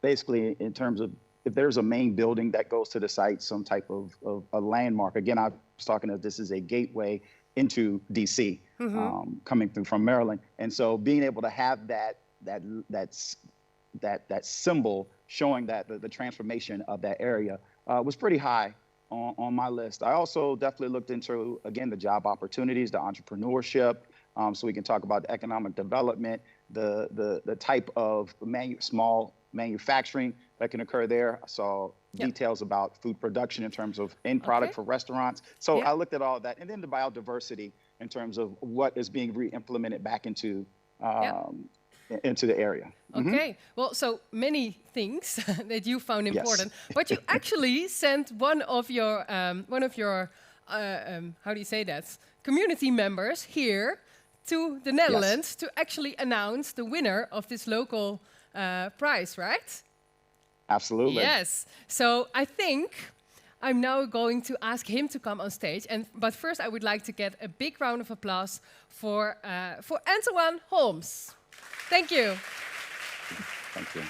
basically in terms of. If there's a main building that goes to the site, some type of a landmark. Again, I was talking of this is a gateway into DC, coming through from Maryland, and so being able to have that symbol showing that the transformation of that area was pretty high on my list. I also definitely looked into, again, the job opportunities, the entrepreneurship, so we can talk about the economic development, the type of small manufacturing that can occur there. I saw details about food production in terms of end product for restaurants. So I looked at all of that. And then the biodiversity in terms of what is being re-implemented back into the area. Okay, well, so many things that you found important, but you actually sent one of your how do you say that, community members here to the Netherlands to actually announce the winner of this local prize, right? Absolutely. Yes. So I think I'm now going to ask him to come on stage, but first I would like to get a big round of applause for Antawan Holmes. Thank you. Thank you.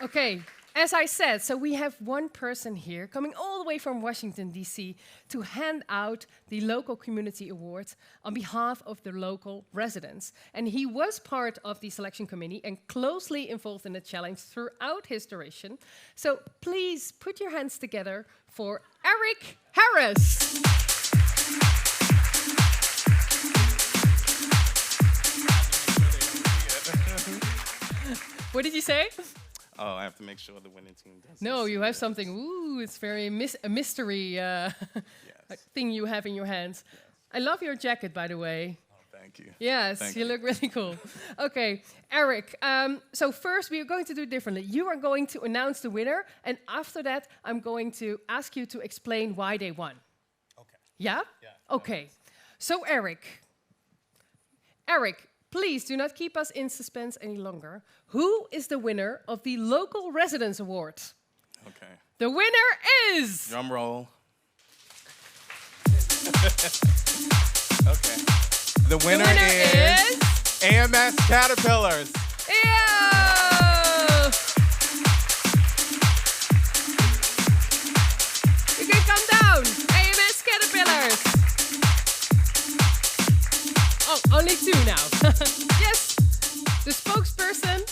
Okay, as I said, so we have one person here coming all the way from Washington, D.C. to hand out the Local Community Award on behalf of the local residents. And he was part of the selection committee and closely involved in the challenge throughout his duration. So please put your hands together for Eric Harris. What did you say? Oh, I have to make sure the winning team does. No, you have something. Ooh, it's very a mystery thing you have in your hands. Yes. I love your jacket, by the way. Oh, thank you. Yes, thank you look really cool. Okay, Eric. So first, we are going to do it differently. You are going to announce the winner, and after that, I'm going to ask you to explain why they won. Okay. Yeah? Yeah. Okay. So, Eric, please do not keep us in suspense any longer. Who is the winner of the Local Residents Award? Okay. The winner is... Drum roll. Okay. The winner is AMS Caterpillars. Yeah! You can come down. AMS Caterpillars. Oh, only two now. Yes, the spokesperson.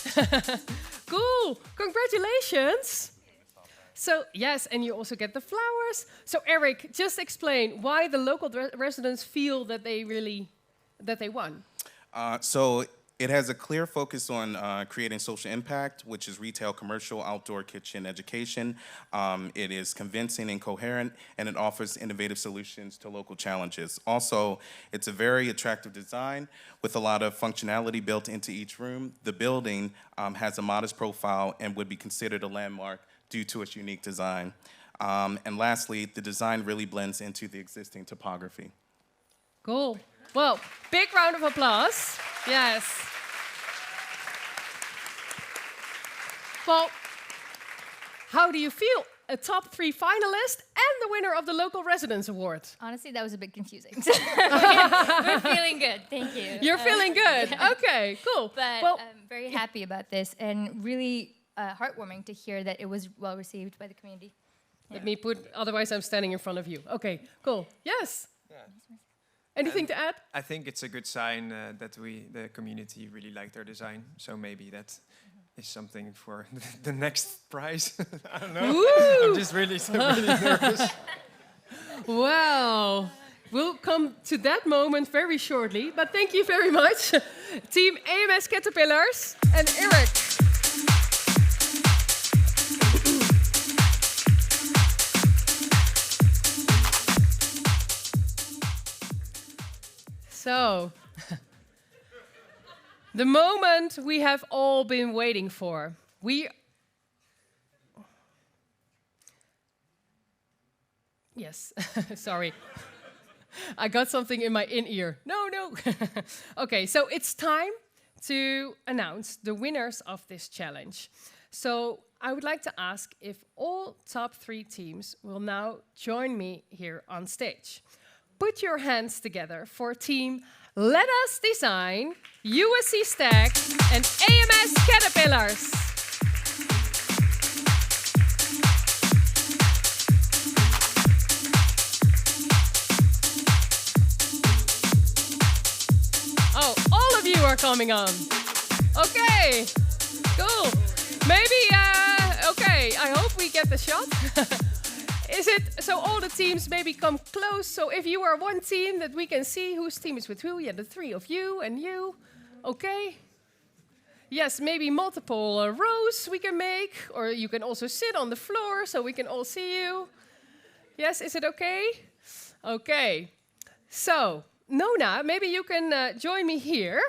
Cool, congratulations. So, yes, and you also get the flowers. So, Eric, just explain why the local residents feel that they won. So it has a clear focus on creating social impact, which is retail, commercial, outdoor, kitchen, education. It is convincing and coherent, and it offers innovative solutions to local challenges. Also, it's a very attractive design with a lot of functionality built into each room. The building has a modest profile and would be considered a landmark due to its unique design. And lastly, the design really blends into the existing topography. Cool. Well, big round of applause. Yes. Well, how do you feel? A top 3 finalist and the winner of the Local Residents Award. Honestly, that was a bit confusing. We're feeling good, thank you. You're feeling good, yeah. Okay, cool. But well, I'm very happy about this and really heartwarming to hear that it was well received by the community. Let me put, otherwise I'm standing in front of you. Okay, cool. Yes. Yeah. Anything to add? I think it's a good sign that the community really liked our design. So maybe that is something for the next prize. I don't know. Woo! I'm just really nervous. Wow. We'll come to that moment very shortly. But thank you very much, Team AMS Caterpillars and Eric. So, the moment we have all been waiting for. Yes, sorry. I got something in my in-ear. No. Okay, so it's time to announce the winners of this challenge. So I would like to ask if all top 3 teams will now join me here on stage. Put your hands together for Team LettUs Design, UDC Stack, and AMS Caterpillars. Oh, all of you are coming on. Okay, cool. Maybe get the shot. Is it so all the teams maybe come close? So if you are one team that we can see whose team is with who, yeah, the three of you and you. Okay. Yes, maybe multiple rows we can make, or you can also sit on the floor so we can all see you. Yes, is it okay? Okay. So, Nona, maybe you can join me here.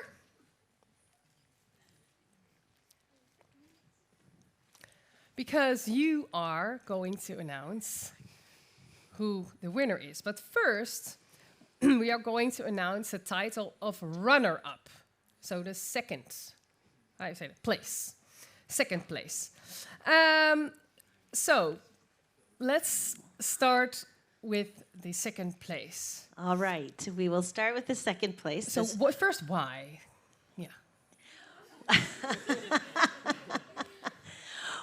Because you are going to announce who the winner is. But first, we are going to announce the title of runner-up. So the second, I say place, second place. So let's start with the second place. All right, we will start with the second place. So first, why? Yeah.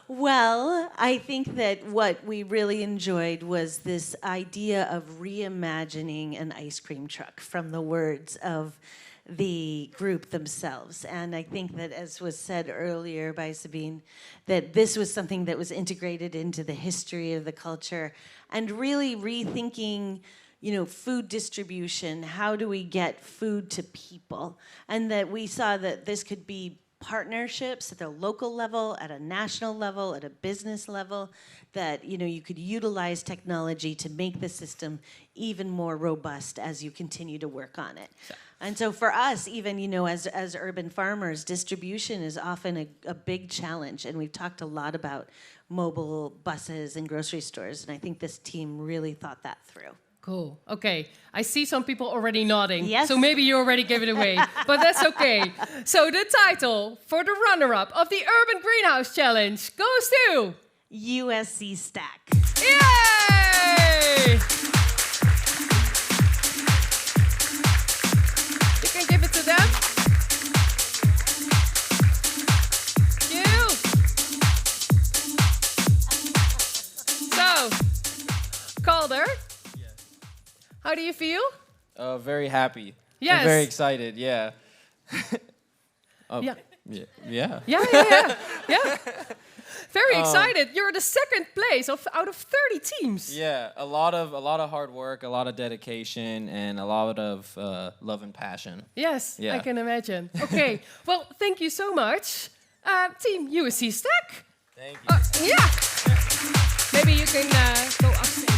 Well, I think that what we really enjoyed was this idea of reimagining an ice cream truck from the words of the group themselves. And I think that, as was said earlier by Sabine, that this was something that was integrated into the history of the culture and really rethinking, you know, food distribution. How do we get food to people? And that we saw that this could be partnerships at the local level, at a national level, at a business level, that, you know, you could utilize technology to make the system even more robust as you continue to work on it. And so for us, even, you know, as urban farmers, distribution is often a big challenge. And we've talked a lot about mobile buses and grocery stores. And I think this team really thought that through. Cool. Okay. I see some people already nodding. Yes. So maybe you already gave it away. But that's okay. So the title for the runner-up of the Urban Greenhouse Challenge goes to USC Stack. Yay! You can give it to them. You. So, Calder. How do you feel? Very happy. Yes. I'm very excited, yeah. Yeah. Yeah. Yeah. Very excited. You're the second place out of 30 teams. Yeah, a lot of hard work, a lot of dedication, and a lot of love and passion. Yes, Yeah. I can imagine. Okay, well, thank you so much. Team USC Stack. Thank you. Yeah. Maybe you can go upstairs.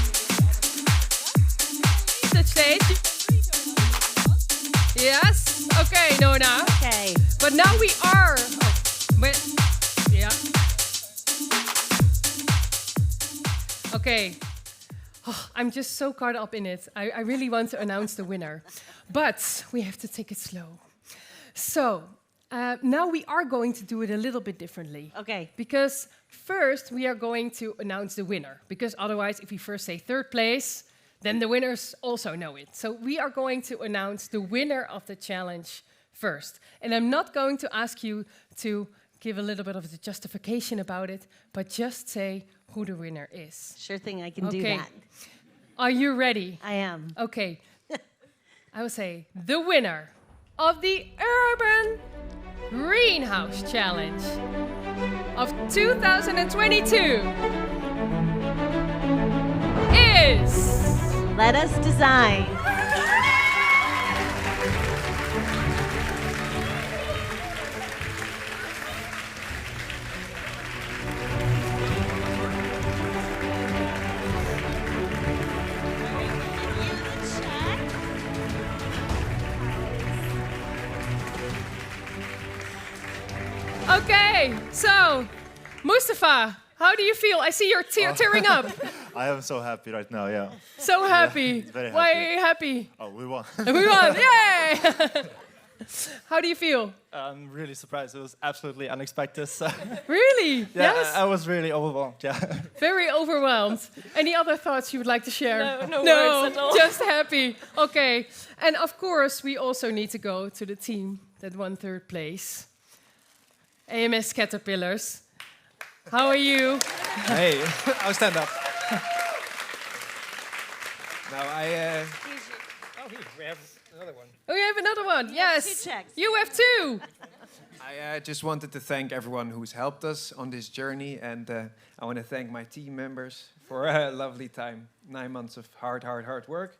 The stage. Yes. Okay, Nona. Okay. But now we are. Yeah. Okay. Oh, I'm just so caught up in it. I really want to announce the winner, but we have to take it slow. So now we are going to do it a little bit differently. Okay. Because first we are going to announce the winner. Because otherwise, if we first say third place, then the winners also know it. So we are going to announce the winner of the challenge first. And I'm not going to ask you to give a little bit of the justification about it, but just say who the winner is. Sure thing, I can do that. Are you ready? I am. Okay. I will say the winner of the Urban Greenhouse Challenge of 2022 is... LettUs Design. Okay, so Mustafa, how do you feel? I see you're tearing up. I am so happy right now, yeah. So happy. Yeah, very happy. Why are you happy? Oh, we won. We won, yay! How do you feel? I'm really surprised. It was absolutely unexpected. So Really? yeah, Yes? I was really overwhelmed, yeah. Very overwhelmed. Any other thoughts you would like to share? No words at all. Just happy. Okay. And of course, we also need to go to the team that won third place. AMS Caterpillars. How are you? Hey, I'll stand up. Now Oh, here, we have another one. Oh, you have another one. Yes. 2 checks. You have 2. I just wanted to thank everyone who's helped us on this journey, and I want to thank my team members for a lovely time. 9 months of hard work,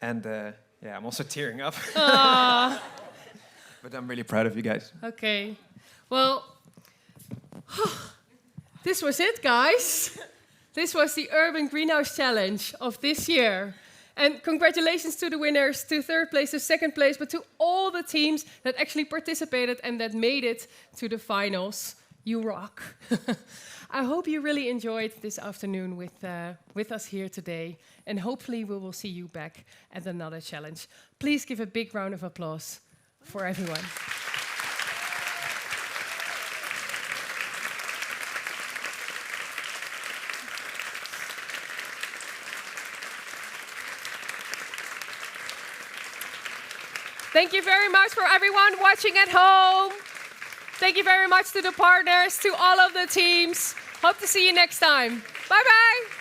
and yeah, I'm also tearing up. But I'm really proud of you guys. Okay, well, this was it, guys. This was the Urban Greenhouse Challenge of this year. And congratulations to the winners, to third place, to second place, but to all the teams that actually participated and that made it to the finals. You rock. I hope you really enjoyed this afternoon with us here today. And hopefully we will see you back at another challenge. Please give a big round of applause for everyone. Thank you very much for everyone watching at home. Thank you very much to the partners, to all of the teams. Hope to see you next time. Bye-bye.